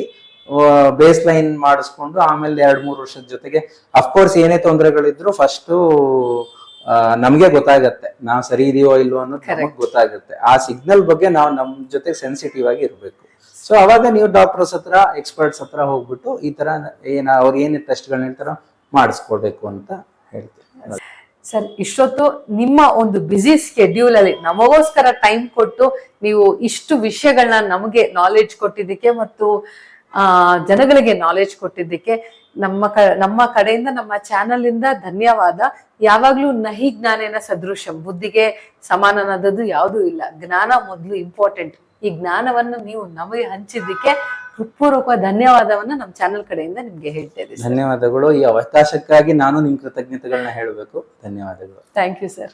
ಬೇಸ್ ಲೈನ್ ಮಾಡಿಸ್ಕೊಂಡು ಆಮೇಲೆ 2-3 ವರ್ಷದ ಜೊತೆಗೆ ಅಫ್ಕೋರ್ಸ್ ಏನೇ ತೊಂದರೆಗಳಿದ್ರು ಫಸ್ಟ್ ನಮ್ಗೆ ಗೊತ್ತಾಗತ್ತೆ ನಾವು ಸರಿ ಇದೀವೋ ಇಲ್ವೋ ಅನ್ನೋದು ನಮಗ್ ಗೊತ್ತಾಗುತ್ತೆ. ಆ ಸಿಗ್ನಲ್ ಬಗ್ಗೆ ನಾವು ನಮ್ ಜೊತೆ ಸೆನ್ಸಿಟಿವ್ ಆಗಿ ಇರ್ಬೇಕು. ಸೊ ಅವಾಗ ನೀವು ಡಾಕ್ಟರ್ಸ್ ಹತ್ರ, ಎಕ್ಸ್ಪರ್ಟ್ಸ್ ಹತ್ರ ಹೋಗ್ಬಿಟ್ಟು ಈ ತರ ಅವ್ರು ಏನ್ ಟೆಸ್ಟ್ಗಳನ್ನ ಹೇಳ್ತಾರೋ ಮಾಡಿಸ್ಕೊಡ್ಬೇಕು ಅಂತ ಹೇಳ್ತೀನಿ. ಸರ್, ಇಷ್ಟೊತ್ತು ನಿಮ್ಮ ಒಂದು ಬ್ಯುಸಿ ಸ್ಕೆಡ್ಯೂಲ್ ಅಲ್ಲಿ ನಮಗೋಸ್ಕರ ಟೈಮ್ ಕೊಟ್ಟು ನೀವು ಇಷ್ಟು ವಿಷಯಗಳನ್ನ ನಮಗೆ ನಾಲೆಡ್ಜ್ ಕೊಟ್ಟಿದ್ದಕ್ಕೆ ಮತ್ತು ಜನಗಳಿಗೆ ನಾಲೆಡ್ಜ್ ಕೊಟ್ಟಿದ್ದಕ್ಕೆ ನಮ್ಮ ಕಡೆಯಿಂದ, ನಮ್ಮ ಚಾನಲ್ ಇಂದ ಧನ್ಯವಾದ. ಯಾವಾಗ್ಲೂ ನಹಿ ಜ್ಞಾನೇನ ಸದೃಶಂ, ಬುದ್ಧಿಗೆ ಸಮಾನನಾದದ್ದು ಯಾವುದೂ ಇಲ್ಲ. ಜ್ಞಾನ ಮೊದಲು ಇಂಪಾರ್ಟೆಂಟ್. ಈ ಜ್ಞಾನವನ್ನು ನೀವು ನಮಗೆ ಹಂಚಿದ್ದಕ್ಕೆ ಹೃತ್ಪೂರ್ವಕ ಧನ್ಯವಾದವನ್ನ ನಮ್ಮ ಚಾನಲ್ ಕಡೆಯಿಂದ ನಿಮ್ಗೆ ಹೇಳ್ತಾ ಇದ್ದೀವಿ. ಧನ್ಯವಾದಗಳು. ಈ ಅವಕಾಶಕ್ಕಾಗಿ ನಾನು ನಿಮ್ ಕೃತಜ್ಞತೆಗಳನ್ನ ಹೇಳಬೇಕು. ಧನ್ಯವಾದಗಳು. Thank you sir.